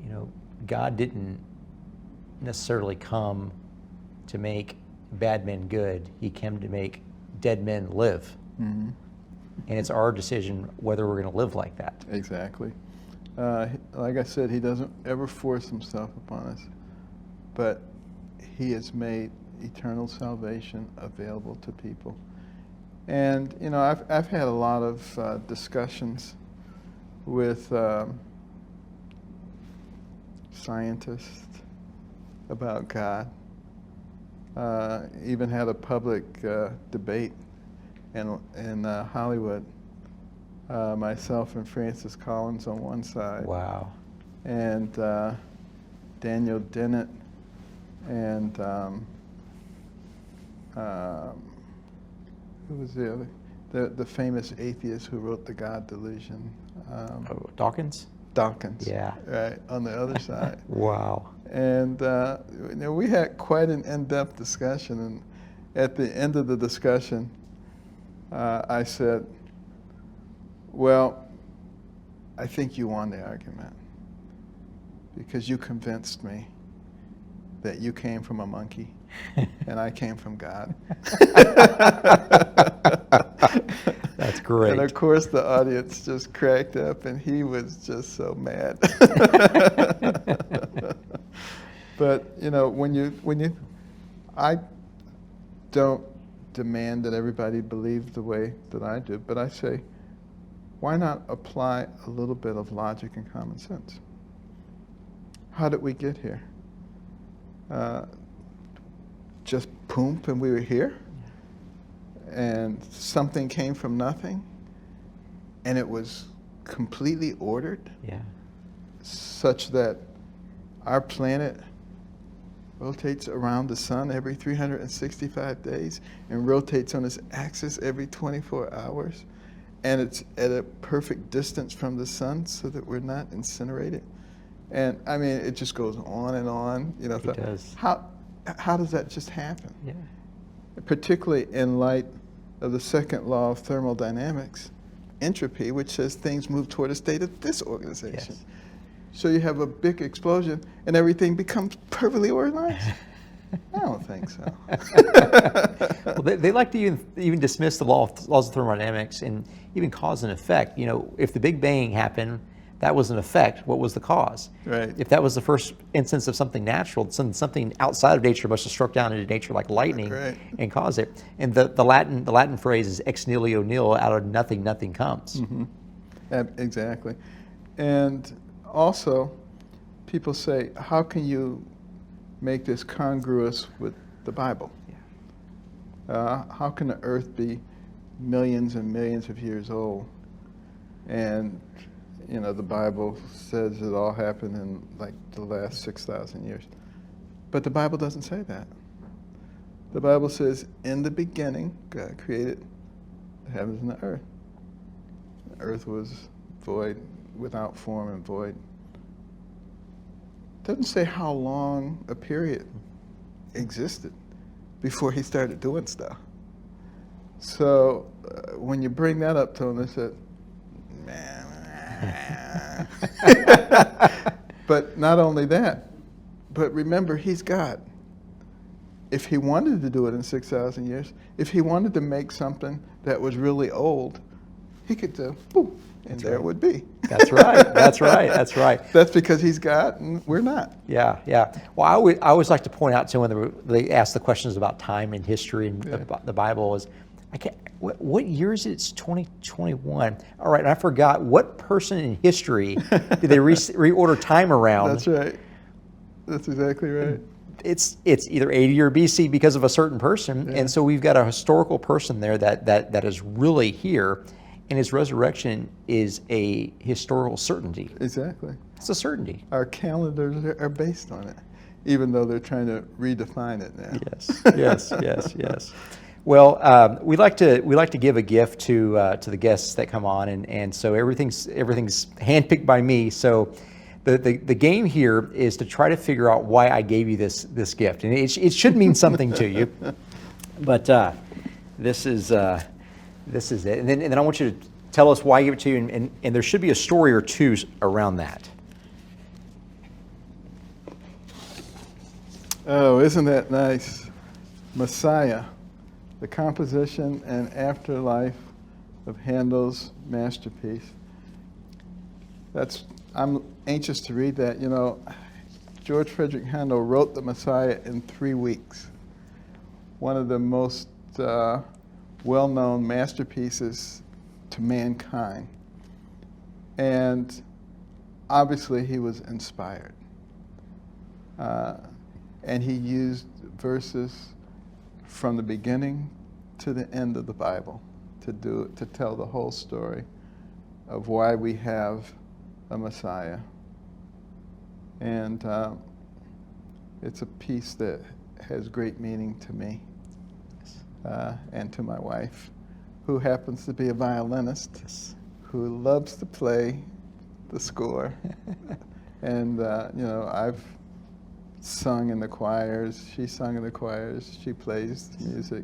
You know, God didn't necessarily come to make bad men good. He came to make dead men live. Mm-hmm. And it's our decision whether we're going to live like that. Exactly. Like I said, he doesn't ever force himself upon us, but he has made eternal salvation available to people. And, you know, I've had a lot of discussions with scientists about God. Even had a public debate in Hollywood. Myself and Francis Collins on one side. Wow. And Daniel Dennett and who was the other? The famous atheist who wrote The God Delusion. Dawkins? Dawkins. Yeah. Right, on the other side. Wow. And we had quite an in-depth discussion, and at the end of the discussion, I said, well, I think you won the argument because you convinced me that you came from a monkey and I came from God. That's great. And of course the audience just cracked up and he was just so mad. But I don't demand that everybody believe the way that I do, but I say, why not apply a little bit of logic and common sense? How did we get here? Just poomp and we were here? And something came from nothing? And it was completely ordered? Yeah. Such that our planet rotates around the sun every 365 days and rotates on its axis every 24 hours. And it's at a perfect distance from the sun so that we're not incinerated. And I mean, it just goes on and on. It does. How does that just happen? Yeah. Particularly in light of the second law of thermodynamics, entropy, which says things move toward a state of disorganization. Yes. So you have a big explosion and everything becomes perfectly organized? I don't think so. Well, they like to even dismiss the laws of thermodynamics and even cause and effect. If the Big Bang happened, that was an effect. What was the cause? Right. If that was the first instance of something natural, something outside of nature must have struck down into nature like lightning and caused it. And the Latin phrase is ex nihilo nihil, out of nothing, nothing comes. Mm-hmm. Exactly. And also, people say, how can you make this congruous with the Bible? Yeah. How can the earth be millions and millions of years old? And the Bible says it all happened in like the last 6,000 years. But the Bible doesn't say that. The Bible says, in the beginning, God created the heavens and the earth. The earth was void, without form and void. It doesn't say how long a period existed before he started doing stuff. So when you bring that up to him, they said, man. But not only that, but remember, he's God. If he wanted to do it in 6,000 years, if he wanted to make something that was really old, he could do, boom, and there it would be. That's right. That's right. That's right. That's because he's God and we're not. Yeah, yeah. Well, I always like to point out to when they ask the questions about time and history and the Bible is, what year is it? It's 2021. All right, and I forgot, what person in history did they reorder time around? That's right. That's exactly right. It's either 80 or BC because of a certain person, and so we've got a historical person there that is really here, and his resurrection is a historical certainty. Exactly. It's a certainty. Our calendars are based on it, even though they're trying to redefine it now. Yes. Well, we like to give a gift to the guests that come on, and so everything's handpicked by me. So the game here is to try to figure out why I gave you this gift, and it should mean something to you. But this is it, and then I want you to tell us why I gave it to you, and there should be a story or two around that. Oh, isn't that nice? Messiah. The composition and afterlife of Handel's masterpiece. I'm anxious to read that. George Frederick Handel wrote the Messiah in 3 weeks. One of the most well-known masterpieces to mankind. And obviously he was inspired. And he used verses from the beginning to the end of the Bible to tell the whole story of why we have a Messiah. And it's a piece that has great meaning to me. and to my wife, who happens to be a violinist, who loves to play the score. And, you know, I've sung in the choirs, she sung in the choirs, she plays music,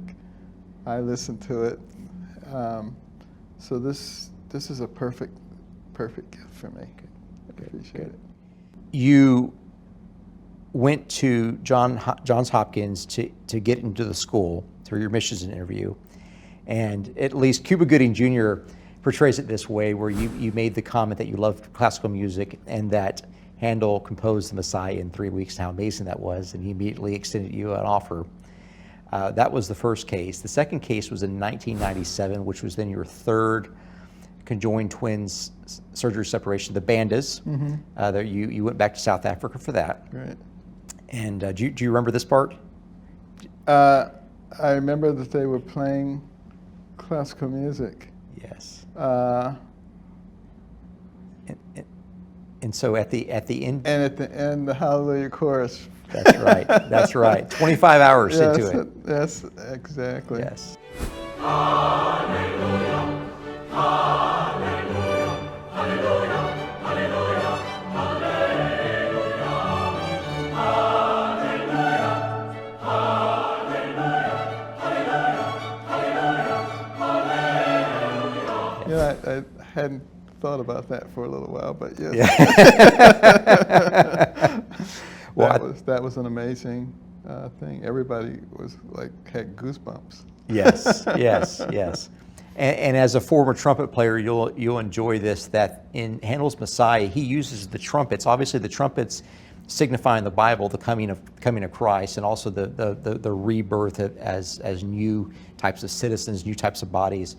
I listen to it. So this is a perfect gift for me. I appreciate it. You went to Johns Hopkins to get into the school through your missions interview, and at least Cuba Gooding Jr. portrays it this way, where you made the comment that you loved classical music and that Handel composed the Messiah in 3 weeks, and how amazing that was, and he immediately extended you an offer. That was the first case. The second case was in 1997, which was then your third conjoined twins surgery separation, the Bandas. That you went back to South Africa for that. Right. And do you remember this part? I remember that they were playing classical music. Yes. And so at the end. And at the end, the Hallelujah chorus. That's right. That's right. 25 hours Yes, into it. Yes, exactly. Yes. Hallelujah, hallelujah, hallelujah, hallelujah, hallelujah, hallelujah, hallelujah, hallelujah. Yeah, I hadn't thought about that for a little while, but yes. Yeah. Well, that was an amazing thing. Everybody was like, had goosebumps. Yes, yes, yes. And as a former trumpet player, you'll enjoy this, that in Handel's Messiah, he uses the trumpets. Obviously, the trumpets signifying the Bible, the coming of Christ, and also the rebirth as new types of citizens, new types of bodies.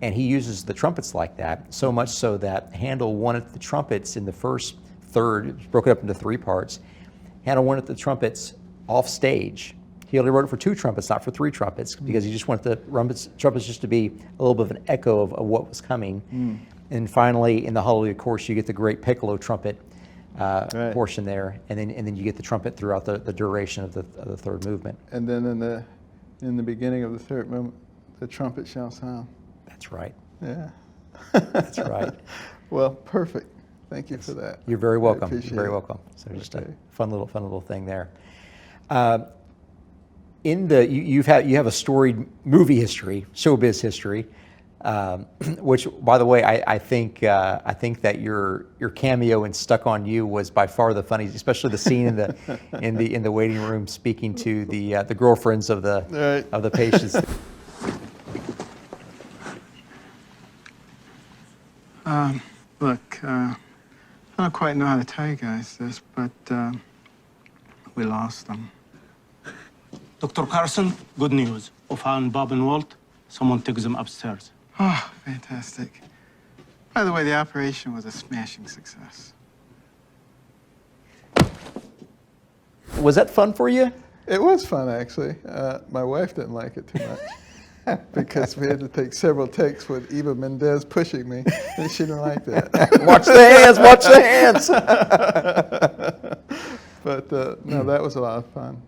And he uses the trumpets like that, so much so that Handel wanted the trumpets in the first third, it was broken up into 3 parts. Handel wanted the trumpets off stage. He only wrote it for 2 trumpets, not for 3 trumpets, because he just wanted the trumpets just to be a little bit of an echo of what was coming. And finally, in the Hallelujah chorus, you get the great piccolo trumpet Right. portion there, and then you get the trumpet throughout the duration of the third movement. And then in the beginning of the third movement, the trumpet shall sound. That's right. Yeah. That's right. Well, perfect. Thank you for that. You're very welcome. I appreciate You're very it. welcome. So just a Okay. fun little thing there. You have a storied movie history, showbiz history, which, by the way, I think that your cameo in Stuck on You was by far the funniest, especially the scene in the waiting room speaking to the girlfriends of the Right. of the patients. Look, I don't quite know how to tell you guys this, but we lost them. Dr. Carson, good news. We found Bob and Walt. Someone took them upstairs. Oh, fantastic. By the way, the operation was a smashing success. Was that fun for you? It was fun, actually. My wife didn't like it too much because we had to take several takes with Eva Mendez pushing me, and she didn't like that. Watch the hands, watch the hands. But no, that was a lot of fun.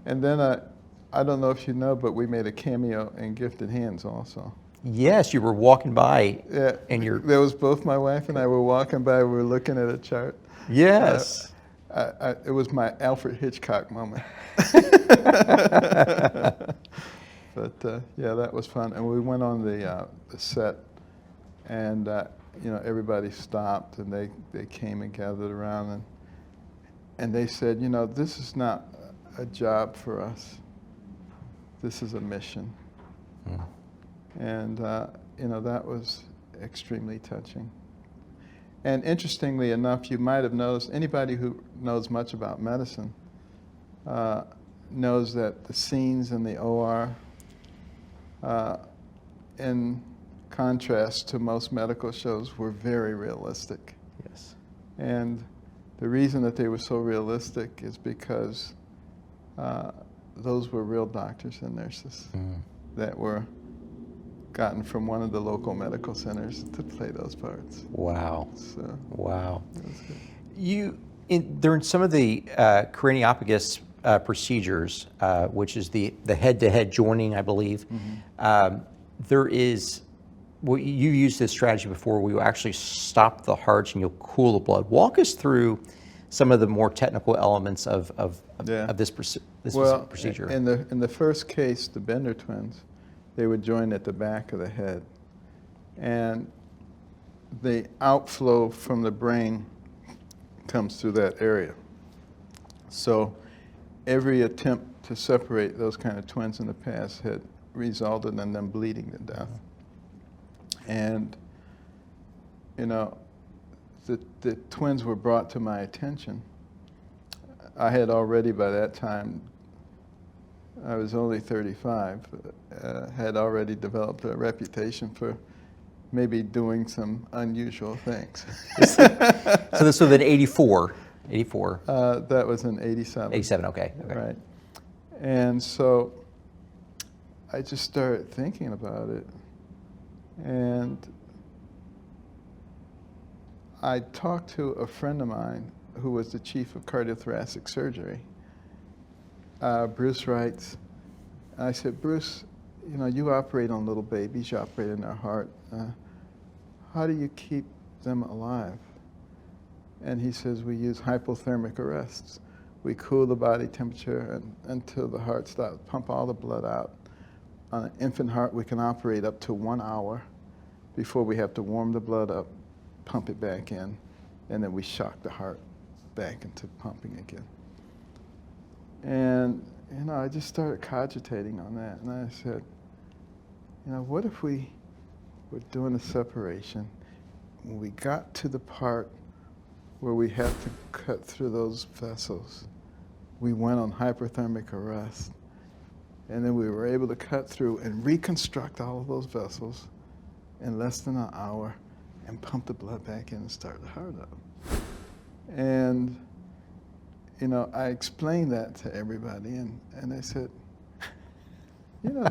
And then I don't know if you know, but we made a cameo in Gifted Hands also. Yes, you were walking by, Yeah, and you're. there was both my wife and I were walking by. We were looking at a chart. Yes. It was my Alfred Hitchcock moment. But yeah, that was fun. And we went on the set, and everybody stopped, and they came and gathered around, and they said, this is not a job for us. This is a mission. And that was extremely touching. And interestingly enough, you might have noticed, anybody who knows much about medicine knows that the scenes in the OR, in contrast to most medical shows, were very realistic. Yes. And the reason that they were so realistic is because those were real doctors and nurses that were gotten from one of the local medical centers to play those parts. Wow. So Wow. that was good. During some of the craniopagus procedures, which is the head-to-head joining, I believe, there is, well, you used this strategy before where you actually stop the hearts and you'll cool the blood. Walk us through some of the more technical elements of this procedure. In the first case, the Bender twins, they would join at the back of the head. And the outflow from the brain comes through that area. So every attempt to separate those kind of twins in the past had resulted in them bleeding to death. And, you know, the twins were brought to my attention. I had already, by that time, I was only 35, had already developed a reputation for maybe doing some unusual things. So this was in 84. That was in 87. 87, okay. Right. And so I just started thinking about it. And I talked to a friend of mine who was the chief of cardiothoracic surgery. Bruce writes, I said, Bruce, you know, you operate on little babies, you operate in their heart. How do you keep them alive? And he says, we use hypothermic arrests. We cool the body temperature until the heart stops, pump all the blood out. On an infant heart, we can operate up to 1 hour before we have to warm the blood up, pump it back in, and then we shock the heart back into pumping again. And, you know, I just started cogitating on that. And I said, you know, what if we were doing a separation, when we got to the part where we had to cut through those vessels, we went on hyperthermic arrest, and then we were able to cut through and reconstruct all of those vessels in less than an hour and pump the blood back in and start the heart up. And, you know, I explained that to everybody, and they said, you know,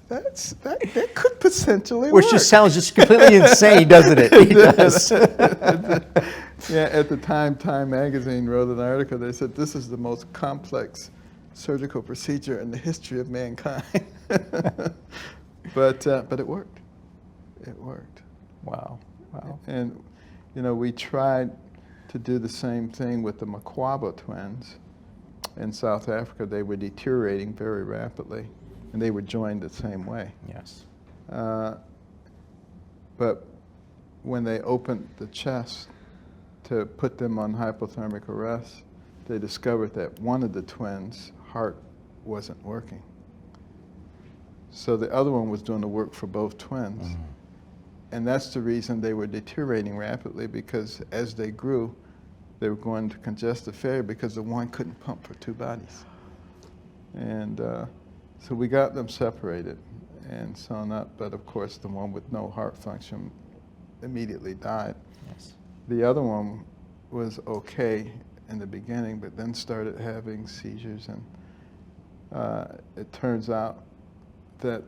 that could potentially work. Which just sounds just completely insane, doesn't it? It does. Yeah, at the time, Time magazine wrote an article. They said, this is the most complex surgical procedure in the history of mankind. But it worked. It worked. Wow. And, you know, we tried to do the same thing with the Makwaba twins in South Africa. They were deteriorating very rapidly, and they were joined the same way. Yes. But when they opened the chest to put them on hypothermic arrest, they discovered that one of the twins' heart wasn't working. So the other one was doing the work for both twins. Mm-hmm. And that's the reason they were deteriorating rapidly, because as they grew, they were going to congestive failure because the one couldn't pump for two bodies. And so we got them separated and sewn up, but of course the one with no heart function immediately died. Yes. The other one was okay in the beginning, but then started having seizures, and it turns out that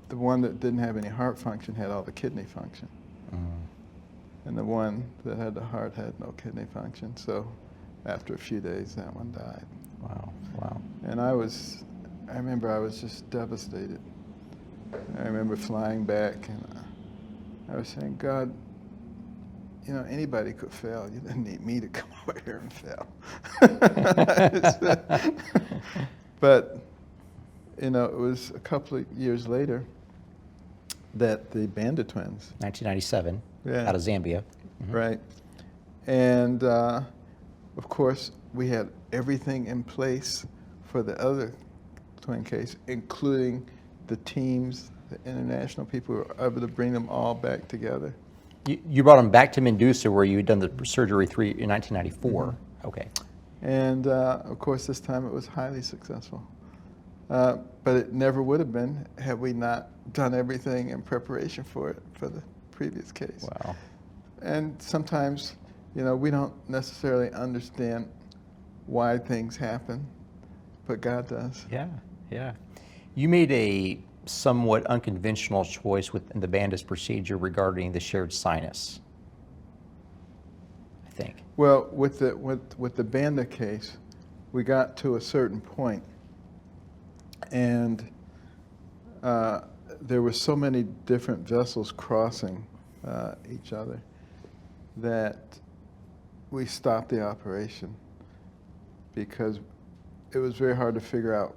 the one that didn't have any heart function had all the kidney function. And the one that had the heart had no kidney function. So after a few days, that one died. Wow. And I remember I was just devastated. I remember flying back, and I was saying, God, you know, anybody could fail. You didn't need me to come over here and fail. But, you know, it was a couple of years later that the Banda twins. 1997, Yeah. out of Zambia. Mm-hmm. Right. And, of course, we had everything in place for the other twin case, including the teams, the international people who were able to bring them all back together. You brought them back to Medusa, where you had done the surgery in 1994. Mm-hmm. Okay. And, of course, this time it was highly successful. But it never would have been had we not done everything in preparation for it for the previous case. Wow. And sometimes, you know, we don't necessarily understand why things happen, but God does. Yeah. You made a somewhat unconventional choice within the Banda's procedure regarding the shared sinus, I think. Well, with the Banda case, we got to a certain point, and there were so many different vessels crossing each other that we stopped the operation because it was very hard to figure out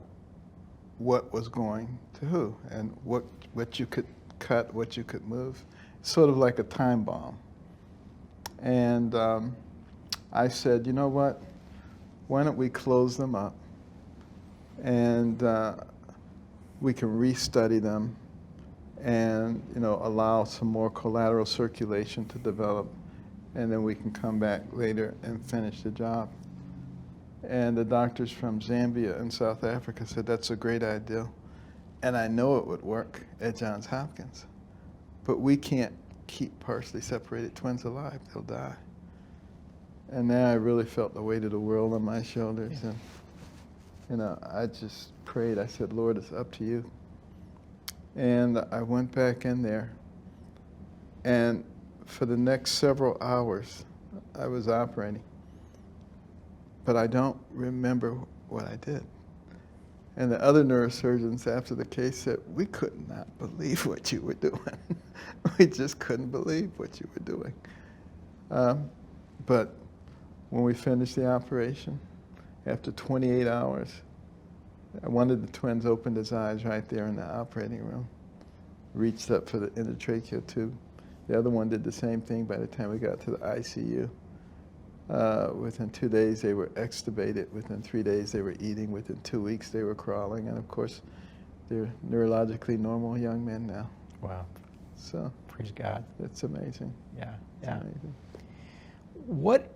what was going to who and what you could cut, what you could move. Sort of like a time bomb. And I said, you know what? Why don't we close them up and we can restudy them and allow some more collateral circulation to develop, and then we can come back later and finish the job. And the doctors from Zambia and South Africa said that's a great idea, and I know it would work at Johns Hopkins, but we can't keep partially separated twins alive. They'll die. And now I really felt the weight of the world on my shoulders, and I just prayed. I said, Lord, it's up to you. And I went back in there, and for the next several hours, I was operating. But I don't remember what I did. And the other neurosurgeons after the case said, we could not believe what you were doing. We just couldn't believe what you were doing. But when we finished the operation, after 28 hours, one of the twins opened his eyes right there in the operating room, reached up for the endotracheal tube. The other one did the same thing by the time we got to the ICU. Within 2 days, they were extubated. Within 3 days, they were eating. Within 2 weeks, they were crawling. And of course, they're neurologically normal young men now. Wow. So Praise God. it's amazing. Yeah. It's Yeah. amazing. What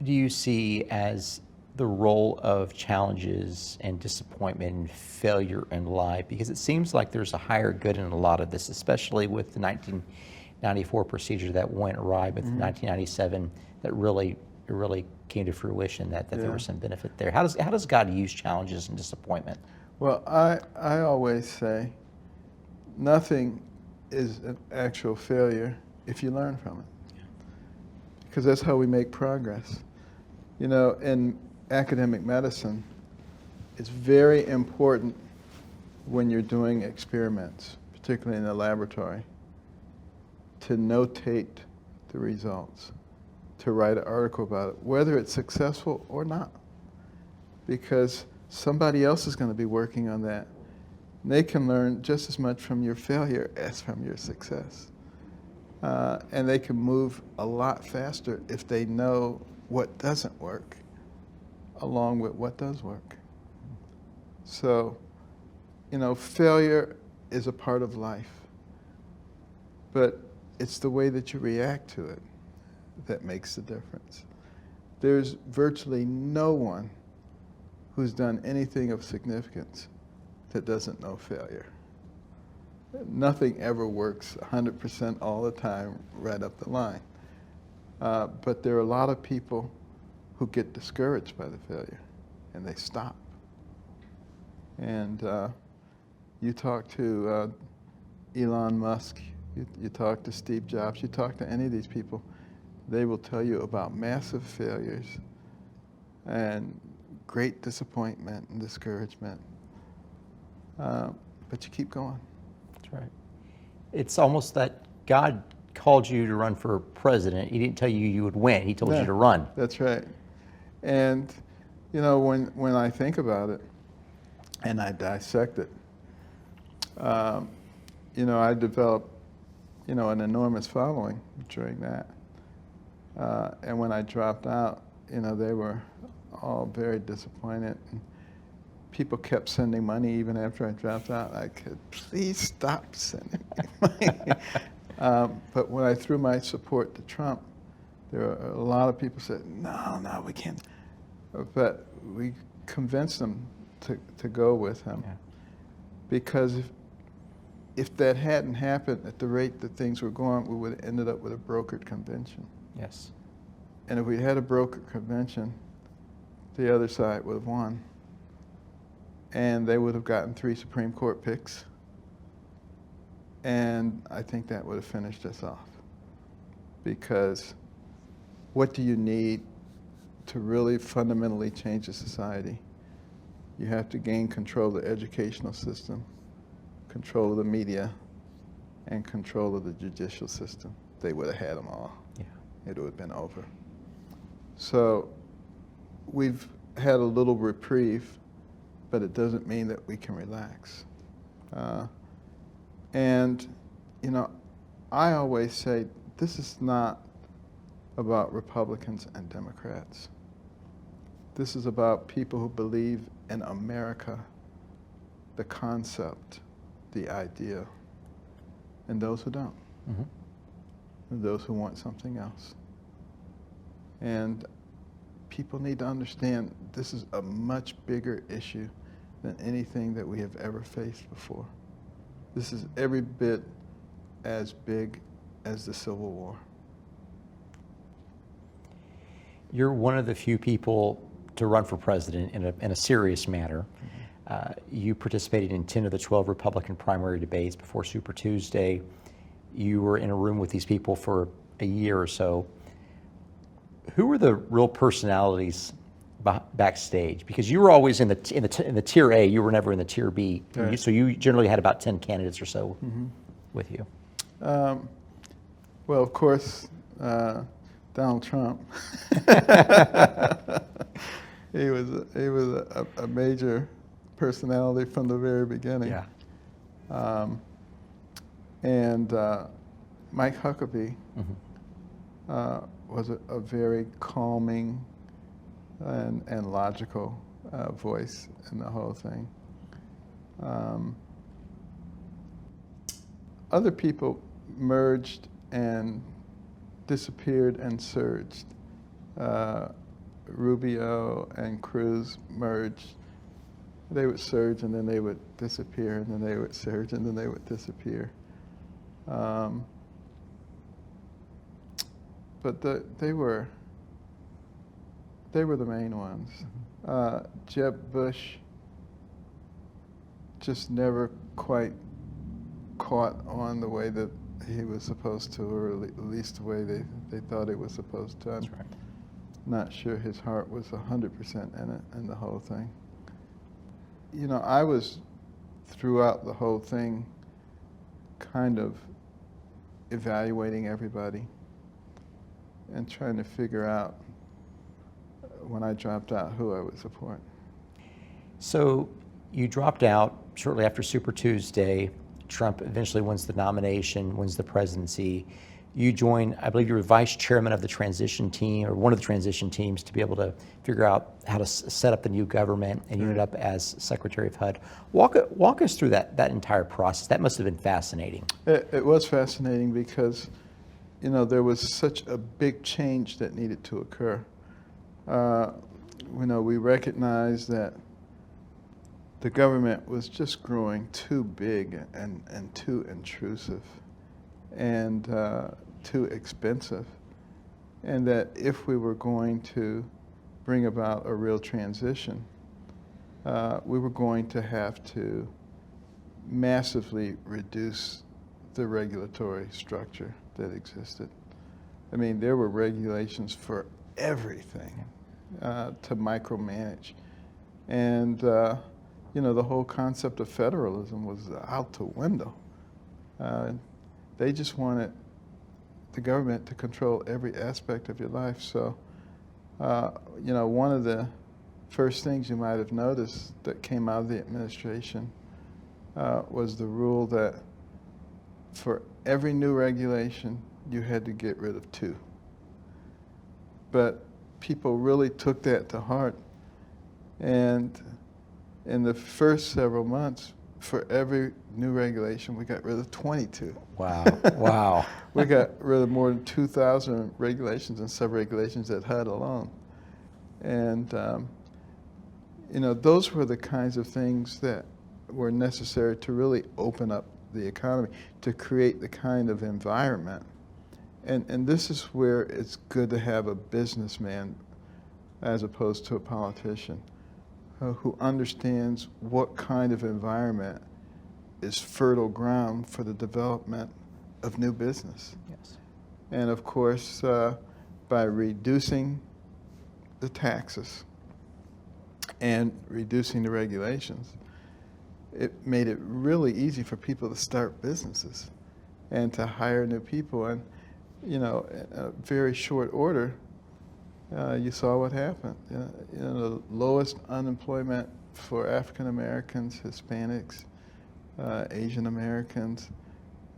do you see as the role of challenges and disappointment and failure in life? Because it seems like there's a higher good in a lot of this, especially with the 1994 procedure that went awry, but 1997 that really came to fruition, that there was some benefit there. How does God use challenges and disappointment? Well, I always say nothing is an actual failure if you learn from it. Because that's how we make progress. In academic medicine, it's very important when you're doing experiments, particularly in the laboratory, to notate the results, to write an article about it, whether it's successful or not. Because somebody else is going to be working on that. And they can learn just as much from your failure as from your success. And they can move a lot faster if they know what doesn't work along with what does work. So, failure is a part of life, but it's the way that you react to it that makes the difference. There's virtually no one who's done anything of significance that doesn't know failure. Nothing ever works 100% all the time right up the line. But there are a lot of people who get discouraged by the failure, and they stop. And you talk to Elon Musk, you talk to Steve Jobs, you talk to any of these people, they will tell you about massive failures and great disappointment and discouragement. But you keep going. That's right. It's almost that God called you to run for president. He didn't tell you you would win. He told you to run. That's right. And, when I think about it and I dissect it, I developed, an enormous following during that. And when I dropped out, they were all very disappointed. And people kept sending money even after I dropped out. I could, please stop sending me money. But when I threw my support to Trump, there were a lot of people said, no, we can't. But we convinced them to go with him. Yeah. Because if that hadn't happened at the rate that things were going, we would have ended up with a brokered convention. Yes. And if we had a brokered convention, the other side would have won. And they would have gotten 3 Supreme Court picks. And I think that would have finished us off. Because what do you need to really fundamentally change a society, you have to gain control of the educational system, control of the media, and control of the judicial system. They would have had them all. Yeah. It would have been over. So we've had a little reprieve, but it doesn't mean that we can relax. And, you know, I always say this is not about Republicans and Democrats. This is about people who believe in America, the concept, the idea, and those who don't, and those who want something else. And people need to understand this is a much bigger issue than anything that we have ever faced before. This is every bit as big as the Civil War. You're one of the few people to run for president in a serious manner. You participated in 10 of the 12 Republican primary debates before Super Tuesday. You were in a room with these people for a year or so. Who were the real personalities backstage? Because you were always in the tier A. You were never in the tier B. Right. So you generally had about 10 candidates or so with you. Well, of course, Donald Trump. He was a major personality from the very beginning. Yeah. And Mike Huckabee was a very calming and logical voice in the whole thing. Other people merged and disappeared and surged. Rubio and Cruz merged. They would surge and then they would disappear, and then they would surge and then they would disappear. But they were the main ones. Jeb Bush just never quite caught on the way that he was supposed to, or at least the way they thought he was supposed to. That's right. Not sure his heart was 100% in it, in the whole thing. You know, I was, throughout the whole thing, kind of evaluating everybody and trying to figure out, when I dropped out, who I would support. So you dropped out shortly after Super Tuesday. Trump eventually wins the nomination, wins the presidency. You join, I believe you were vice chairman of the transition team, or one of the transition teams, to be able to figure out how to set up the new government, and you ended up as Secretary of HUD. Walk us through that entire process. That must have been fascinating. It was fascinating because, you know, there was such a big change that needed to occur. You know, we recognized that the government was just growing too big and too intrusive and too expensive, and that if we were going to bring about a real transition, we were going to have to massively reduce the regulatory structure that existed. I mean, there were regulations for everything to micromanage. And, you know, the whole concept of federalism was out the window. They just wanted the government to control every aspect of your life. So, you know, one of the first things you might have noticed that came out of the administration was the rule that for every new regulation, you had to get rid of 2. But people really took that to heart. And in the first several months, for every new regulation, we got rid of 22. Wow, wow. We got rid of more than 2,000 regulations and sub-regulations at HUD alone. And, you know, those were the kinds of things that were necessary to really open up the economy, to create the kind of environment. And this is where it's good to have a businessman as opposed to a politician who understands what kind of environment is fertile ground for the development of new business. Yes. And of course, by reducing the taxes and reducing the regulations, it made it really easy for people to start businesses and to hire new people. And, you know, in a very short order, you saw what happened. You know, the lowest unemployment for African Americans, Hispanics, Asian Americans,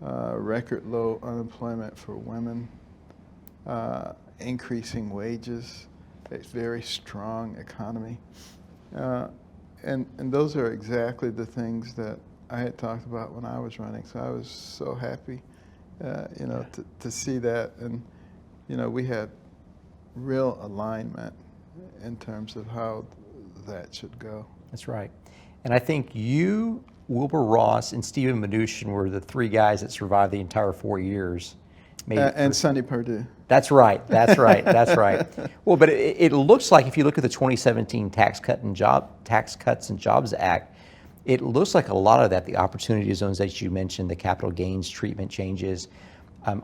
record low unemployment for women, increasing wages, a very strong economy. And those are exactly the things that I had talked about when I was running. So I was so happy, you know, to see that. And, you know, we had real alignment in terms of how that should go. That's right. And I think you, Wilbur Ross, and Stephen Mnuchin were the three guys that survived the entire 4 years. And Sonny Perdue. That's right. That's right. That's right. Well, but it looks like if you look at the 2017 Tax Cuts and Jobs Act, it looks like a lot of that, the opportunity zones that you mentioned, the capital gains treatment changes,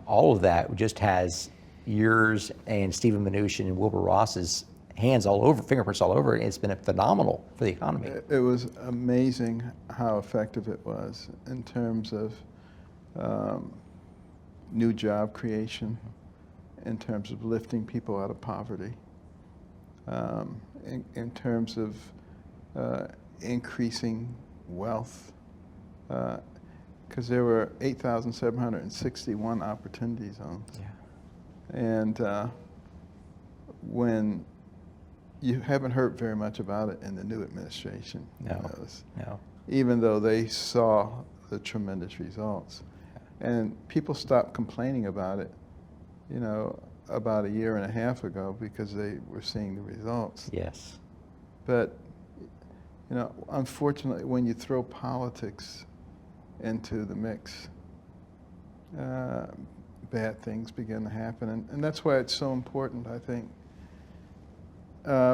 all of that just has yours and Stephen Mnuchin and Wilbur Ross's hands all over, fingerprints all over it. It's been phenomenal for the economy. It was amazing how effective it was in terms of new job creation, in terms of lifting people out of poverty, in terms of increasing wealth, because there were 8,761 opportunity zones. Yeah. And when you haven't heard very much about it in the new administration, No. even though they saw the tremendous results. And people stopped complaining about it, you know, about a year and a half ago because they were seeing the results. Yes. But, you know, unfortunately, when you throw politics into the mix, bad things begin to happen. And that's why it's so important, I think,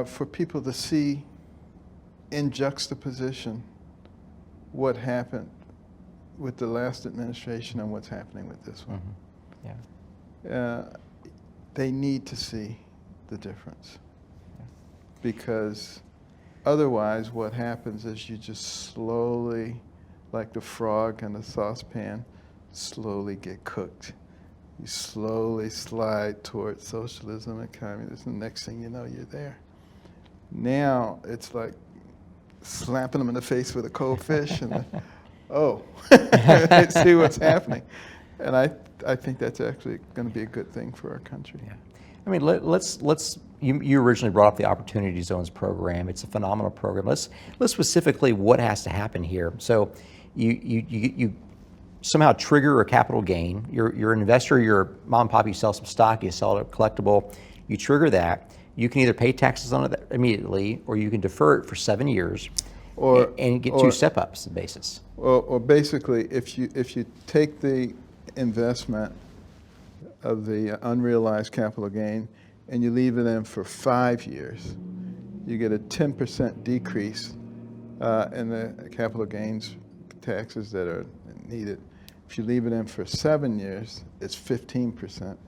for people to see in juxtaposition what happened with the last administration and what's happening with this one. Mm-hmm. Yeah. They need to see the difference, because otherwise what happens is you just slowly, like the frog in the saucepan, slowly get cooked. You slowly slide towards socialism and communism. The next thing you know, you're there. Now it's like slapping them in the face with a cold fish and oh, see what's happening. And I think that's actually going to be a good thing for our country. Yeah. I mean, let's you originally brought up the Opportunity Zones program. It's a phenomenal program. Let's specifically what has to happen here. So you somehow trigger a capital gain. You're an investor, you're a mom and pop, you sell some stock, you sell it collectible, you trigger that. You can either pay taxes on it immediately, or you can defer it for 7 years and get two step-ups basis. Or basically, if you take the investment of the unrealized capital gain and you leave it in for 5 years, you get a 10% decrease in the capital gains taxes that are needed. If you leave it in for 7 years, it's 15%.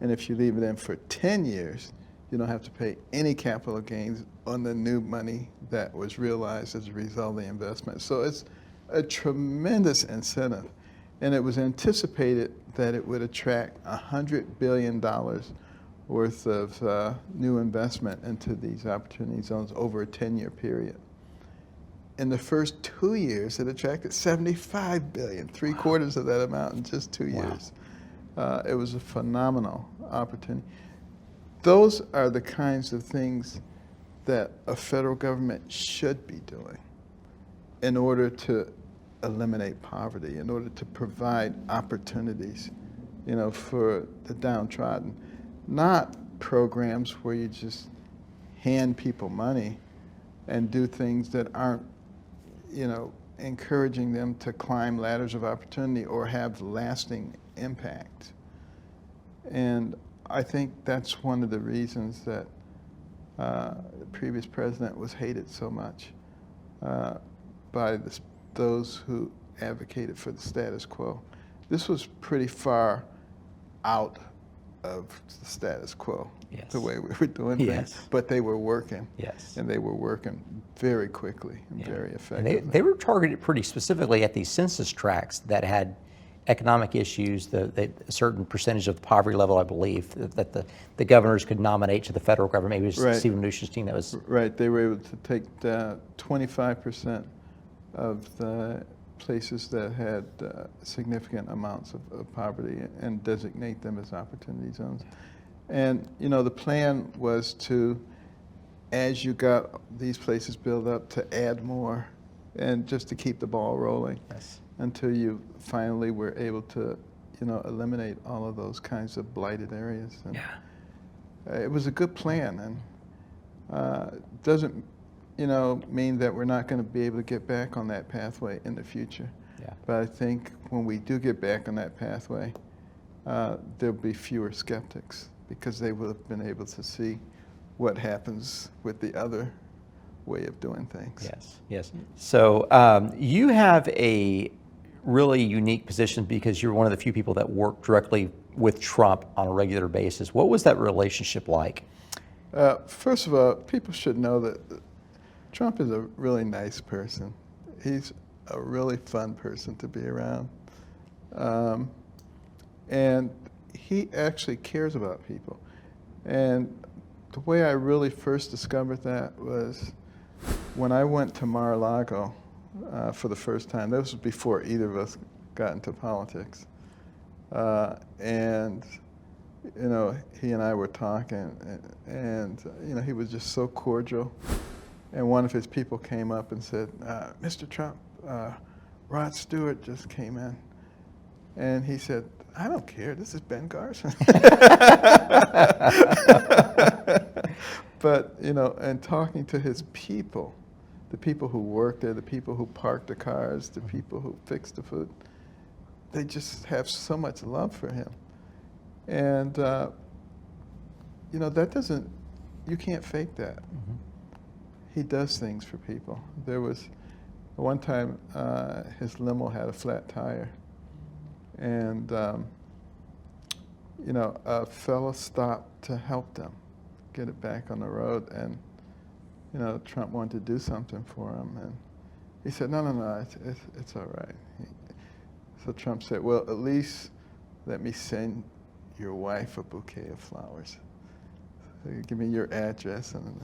And if you leave it in for 10 years, you don't have to pay any capital gains on the new money that was realized as a result of the investment. So it's a tremendous incentive. And it was anticipated that it would attract $100 billion worth of new investment into these opportunity zones over a 10-year period. In the first 2 years, it attracted $75 billion, three-quarters of that amount in just 2 years. It was a phenomenal opportunity. Those are the kinds of things that a federal government should be doing in order to eliminate poverty, in order to provide opportunities, you know, for the downtrodden. Not programs where you just hand people money and do things that aren't, you know, encouraging them to climb ladders of opportunity or have lasting impact. And I think that's one of the reasons that the previous president was hated so much by those who advocated for the status quo. This was pretty far out of the status quo, Yes. the way we were doing Yes. things. But they were working. Yes. And they were working very quickly and Yeah. very And effectively. they were targeted pretty specifically at these census tracts that had economic issues, a certain percentage of the poverty level, I believe, that the governors could nominate to the federal government. Maybe it was Right. Stephen Mnuchin's team that was. Right, they were able to take 25% of the places that had significant amounts of poverty and designate them as opportunity zones. And, the plan was to, as you got these places built up, to add more and just to keep the ball rolling. Yes. Until you finally were able to, eliminate all of those kinds of blighted areas. And it was a good plan, and doesn't, mean that we're not going to be able to get back on that pathway in the future. Yeah. But I think when we do get back on that pathway, there'll be fewer skeptics because they will have been able to see what happens with the other way of doing things. Yes, yes. So you have a really unique position because you're one of the few people that work directly with Trump on a regular basis. What was that relationship like? First of all, people should know that Trump is a really nice person. He's a really fun person to be around. And he actually cares about people. And the way I really first discovered that was when I went to Mar-a-Lago for the first time. This was before either of us got into politics. And, he and I were talking, and he was just so cordial. And one of his people came up and said, Mr. Trump, Rod Stewart just came in. And he said, I don't care, this is Ben Carson. But, and talking to his people, the people who work there, the people who park the cars, the people who fix the food, they just have so much love for him. And, that doesn't, you can't fake that. Mm-hmm. He does things for people. There was one time his limo had a flat tire, and a fellow stopped to help them get it back on the road, and Trump wanted to do something for him, and he said, no, it's all right. So Trump said, well, at least let me send your wife a bouquet of flowers. So give me your address, and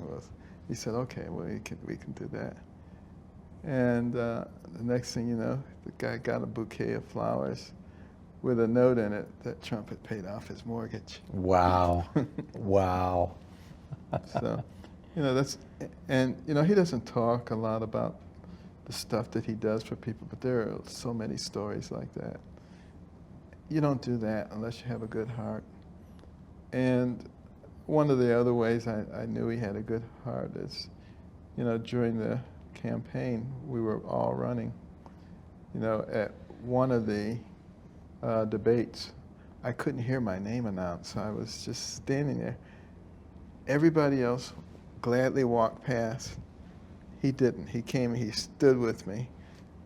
he said, okay, well, we can do that. And the next thing you know, the guy got a bouquet of flowers with a note in it that Trump had paid off his mortgage. Wow. Wow. So, that's, and, he doesn't talk a lot about the stuff that he does for people, but there are so many stories like that. You don't do that unless you have a good heart. And one of the other ways I knew he had a good heart is, during the campaign, we were all running. At one of the debates, I couldn't hear my name announced, so I was just standing there. Everybody else gladly walked past. He didn't. He came and he stood with me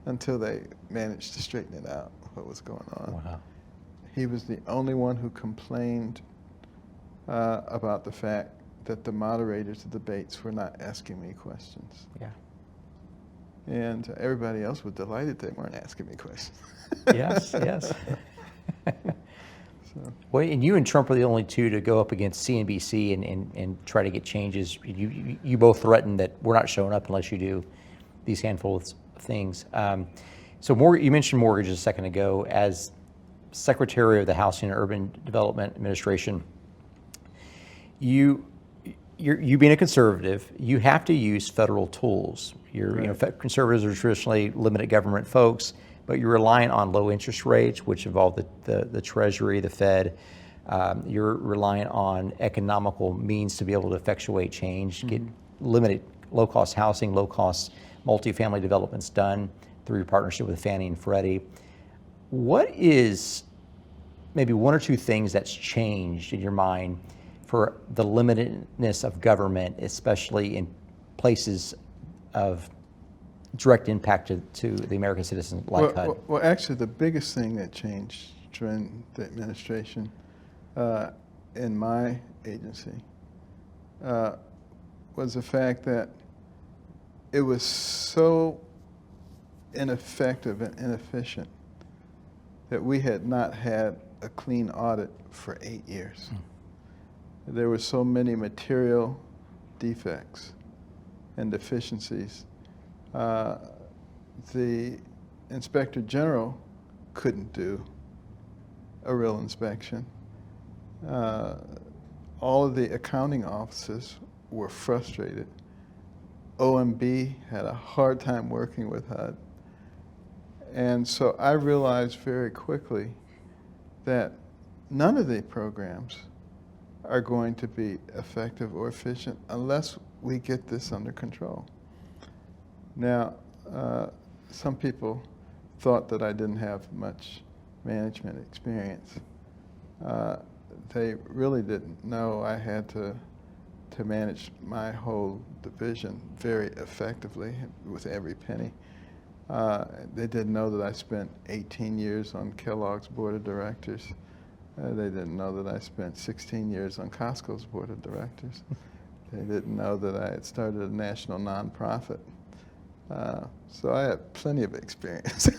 until they managed to straighten it out, what was going on. Wow. He was the only one who complained about the fact that the moderators of debates were not asking me questions. Yeah. And everybody else was delighted they weren't asking me questions. Yes, yes. So, Well, and you and Trump are the only two to go up against CNBC and try to get changes. You both threatened that we're not showing up unless you do these handful of things. So you mentioned mortgages a second ago. As Secretary of the Housing and Urban Development Administration, you being a conservative, you have to use federal tools. Conservatives are traditionally limited government folks, but you're relying on low interest rates, which involve the Treasury, the Fed. You're relying on economical means to be able to effectuate change, get limited low-cost housing, low-cost multifamily developments done through your partnership with Fannie and Freddie. What is maybe one or two things that's changed in your mind for the limitedness of government, especially in places of direct impact to the American citizen like HUD? Well, actually, the biggest thing that changed during the administration in my agency was the fact that it was so ineffective and inefficient that we had not had a clean audit for 8 years. There were so many material defects and deficiencies. The Inspector General couldn't do a real inspection. All of the accounting offices were frustrated. OMB had a hard time working with HUD. And so I realized very quickly that none of the programs are going to be effective or efficient unless we get this under control. Now, some people thought that I didn't have much management experience. They really didn't know I had to manage my whole division very effectively with every penny. They didn't know that I spent 18 years on Kellogg's board of directors. They didn't know that I spent 16 years on Costco's board of directors. They didn't know that I had started a national nonprofit. So I had plenty of experience.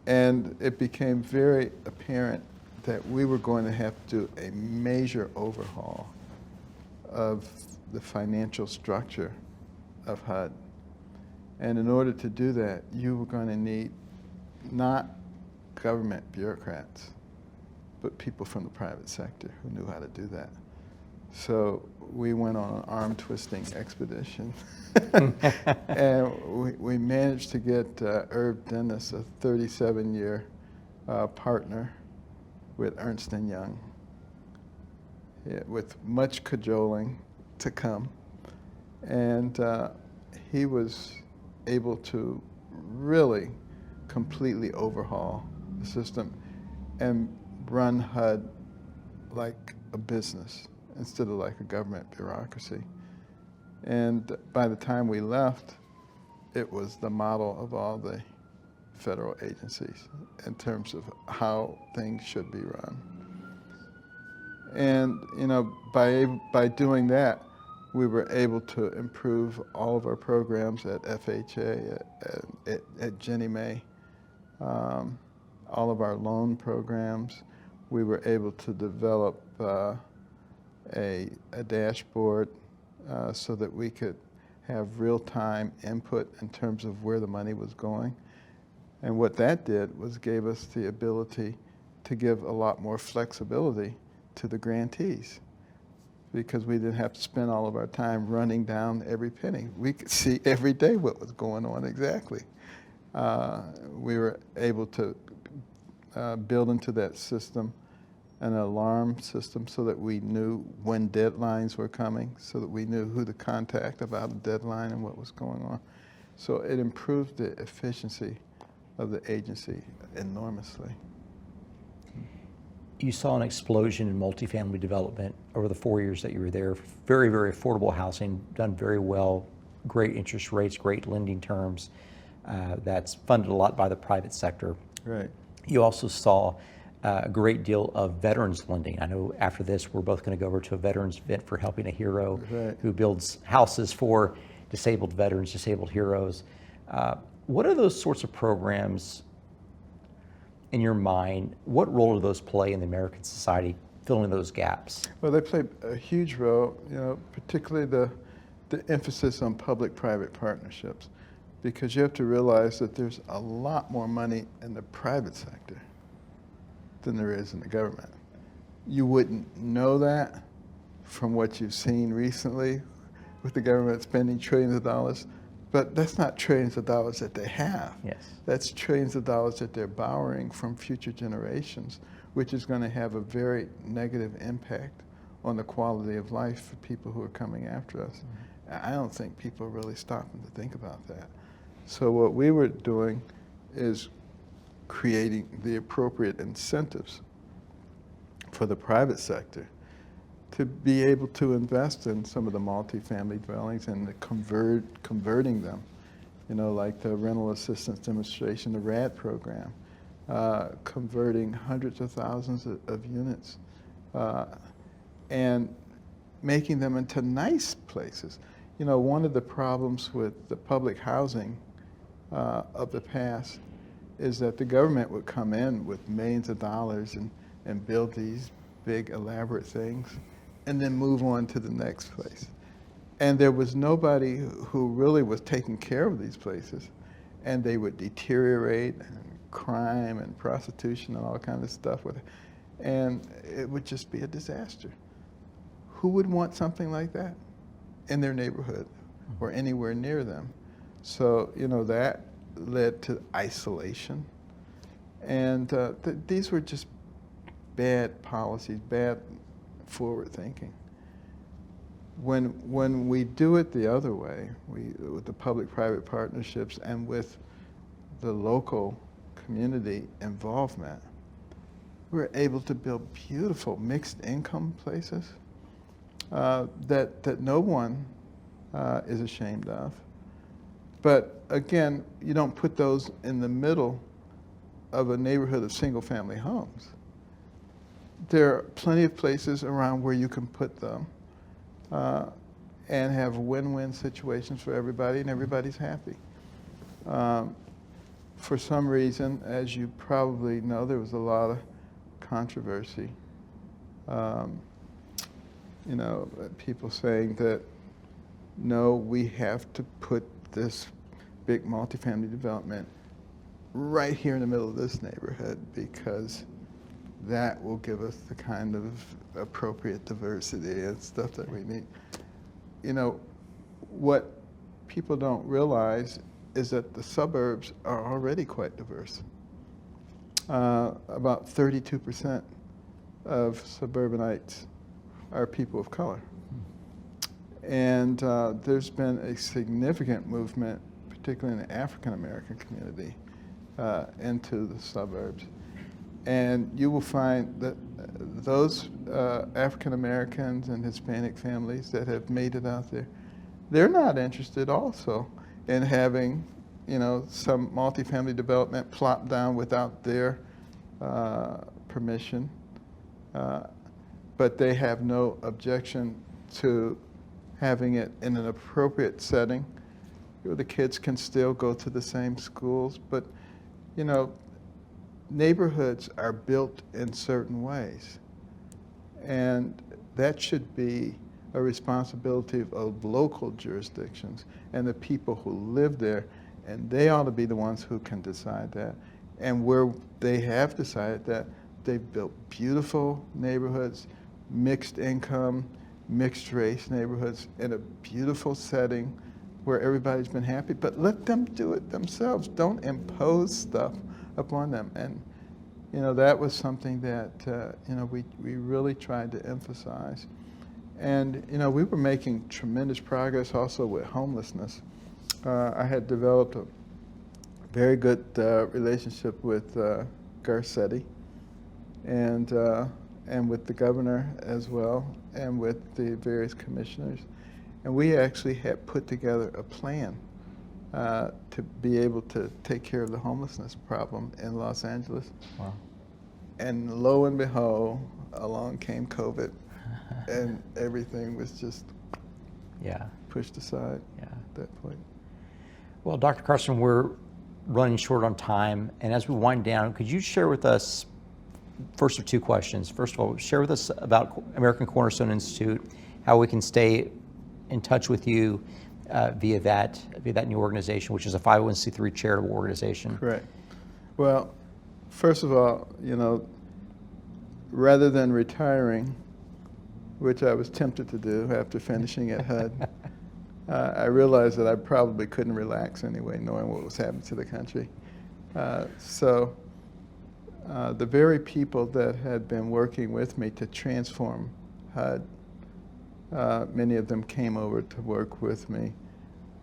And it became very apparent that we were going to have to do a major overhaul of the financial structure of HUD. And in order to do that, you were going to need not government bureaucrats, but people from the private sector who knew how to do that. So we went on an arm-twisting expedition. And we managed to get Irv Dennis, a 37-year partner with Ernst & Young, with much cajoling to come. And he was able to really completely overhaul the system and run HUD like a business instead of like a government bureaucracy. And by the time we left, it was the model of all the federal agencies in terms of how things should be run. And by doing that, we were able to improve all of our programs at FHA, at Ginnie Mae, all of our loan programs. We were able to develop a dashboard so that we could have real-time input in terms of where the money was going. And what that did was gave us the ability to give a lot more flexibility to the grantees, because we didn't have to spend all of our time running down every penny. We could see every day what was going on exactly. We were able to build into that system an alarm system so that we knew when deadlines were coming, so that we knew who to contact about a deadline and what was going on. So it improved the efficiency of the agency enormously. You saw an explosion in multifamily development over the 4 years that you were there. Very, very affordable housing, done very well, great interest rates, great lending terms. That's funded a lot by the private sector. Right. You also saw a great deal of veterans lending. I know after this, we're both going to go over to a veterans event for Helping a Hero, right, who builds houses for disabled veterans, disabled heroes. What are those sorts of programs in your mind? What role do those play in the American society, filling those gaps? Well, they play a huge role, particularly the emphasis on public-private partnerships, because you have to realize that there's a lot more money in the private sector than there is in the government. You wouldn't know that from what you've seen recently with the government spending trillions of dollars, but that's not trillions of dollars that they have. Yes. That's trillions of dollars that they're borrowing from future generations, which is going to have a very negative impact on the quality of life for people who are coming after us. Mm-hmm. I don't think people are really stopping to think about that. So what we were doing is creating the appropriate incentives for the private sector to be able to invest in some of the multifamily dwellings and converting them, like the rental assistance demonstration, the RAD program, converting hundreds of thousands of units, and making them into nice places. You know, one of the problems with the public housing of the past is that the government would come in with millions of dollars and build these big elaborate things and then move on to the next place. And there was nobody who really was taking care of these places, and they would deteriorate, and crime and prostitution and all kinds of stuff with it. And it would just be a disaster. Who would want something like that in their neighborhood or anywhere near them? So, you know, that led to isolation. And these were just bad policies, bad forward thinking. When we do it the other way, with the public-private partnerships and with the local community involvement, we're able to build beautiful mixed income places that no one is ashamed of. But again, you don't put those in the middle of a neighborhood of single-family homes. There are plenty of places around where you can put them and have win-win situations for everybody, and everybody's happy. For some reason, as you probably know, there was a lot of controversy. You know, people saying that, no, we have to put this big multifamily development right here in the middle of this neighborhood because that will give us the kind of appropriate diversity and stuff that we need. You know, what people don't realize is that the suburbs are already quite diverse. About 32% of suburbanites are people of color. And there's been a significant movement, particularly in the African American community, into the suburbs. And you will find that those African Americans and Hispanic families that have made it out there, they're not interested also in having, you know, some multifamily development plopped down without their permission. But they have no objection to having it in an appropriate setting. You know, the kids can still go to the same schools, but, you know, neighborhoods are built in certain ways. And that should be a responsibility of local jurisdictions and the people who live there, and they ought to be the ones who can decide that. And where they have decided that, they've built beautiful neighborhoods, mixed income, mixed race neighborhoods in a beautiful setting where everybody's been happy, but let them do it themselves. Don't impose stuff upon them. And, you know, that was something that, you know, we really tried to emphasize. And, you know, we were making tremendous progress also with homelessness. I had developed a very good relationship with Garcetti and with the governor as well, and with the various commissioners. And we actually had put together a plan to be able to take care of the homelessness problem in Los Angeles. Wow. And lo and behold, along came COVID, and everything was just pushed aside at that point. Well, Dr. Carson, we're running short on time, and as we wind down, could you share with us, first of two questions. First of all, share with us about American Cornerstone Institute, how we can stay in touch with you via that new organization, which is a 501c3 charitable organization. Correct. Well, first of all, you know, rather than retiring, which I was tempted to do after finishing at HUD, I realized that I probably couldn't relax anyway, knowing what was happening to the country. So the very people that had been working with me to transform HUD, many of them came over to work with me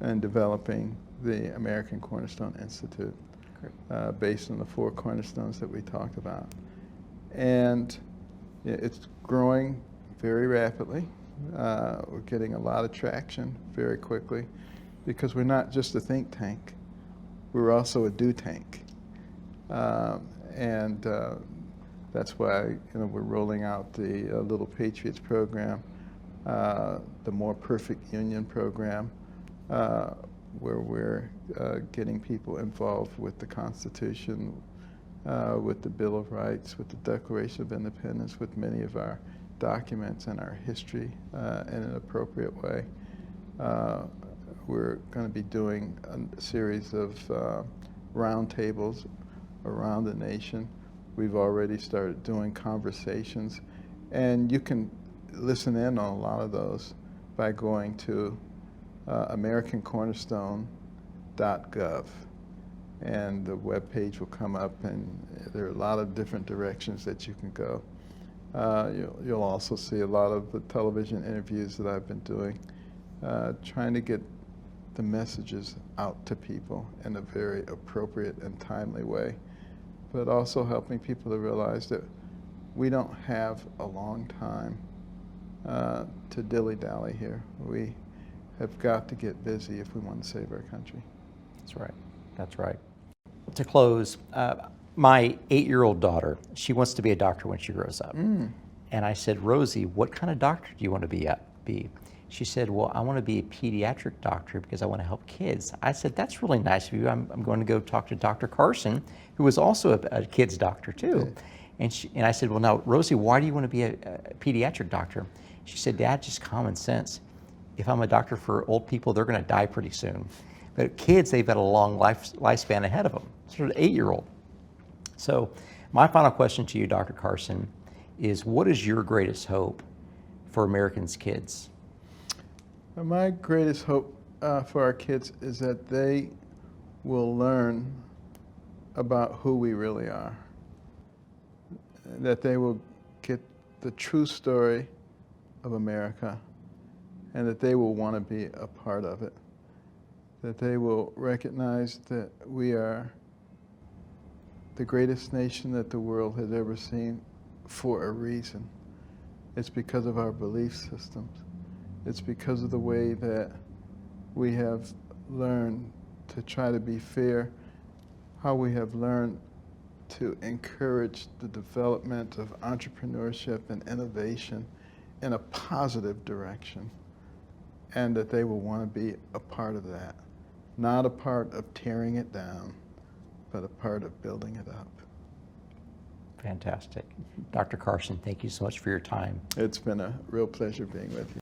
in developing the American Cornerstone Institute, based on the 4 cornerstones that we talked about. And it's growing very rapidly. We're getting a lot of traction very quickly because we're not just a think tank, we're also a do tank. And that's why we're rolling out the Little Patriots program, the More Perfect Union program, where we're getting people involved with the Constitution, with the Bill of Rights, with the Declaration of Independence, with many of our documents and our history in an appropriate way. We're going to be doing a series of roundtables around the nation. We've already started doing conversations, and you can listen in on a lot of those by going to AmericanCornerstone.gov, and the web page will come up, and there are a lot of different directions that you can go. You'll also see a lot of the television interviews that I've been doing, trying to get the messages out to people in a very appropriate and timely way, but also helping people to realize that we don't have a long time to dilly-dally here. We have got to get busy if we want to save our country. That's right. That's right. To close, my 8-year-old daughter, she wants to be a doctor when she grows up. And I said, Rosie, what kind of doctor do you want to be? She said, well, I want to be a pediatric doctor because I want to help kids. I said, that's really nice of you. I'm going to go talk to Dr. Carson, who was also a kid's doctor too. And I said, well, now, Rosie, why do you want to be a pediatric doctor? She said, Dad, just common sense. If I'm a doctor for old people, they're going to die pretty soon. But kids, they've got a long lifespan ahead of them. Sort of 8-year-old. So my final question to you, Dr. Carson, is what is your greatest hope for Americans' kids? My greatest hope for our kids is that they will learn about who we really are, that they will get the true story of America, and that they will want to be a part of it, that they will recognize that we are the greatest nation that the world has ever seen for a reason. It's because of our belief systems. It's because of the way that we have learned to try to be fair, how we have learned to encourage the development of entrepreneurship and innovation in a positive direction, and that they will want to be a part of that. Not a part of tearing it down, but a part of building it up. Fantastic. Dr. Carson, thank you so much for your time. It's been a real pleasure being with you.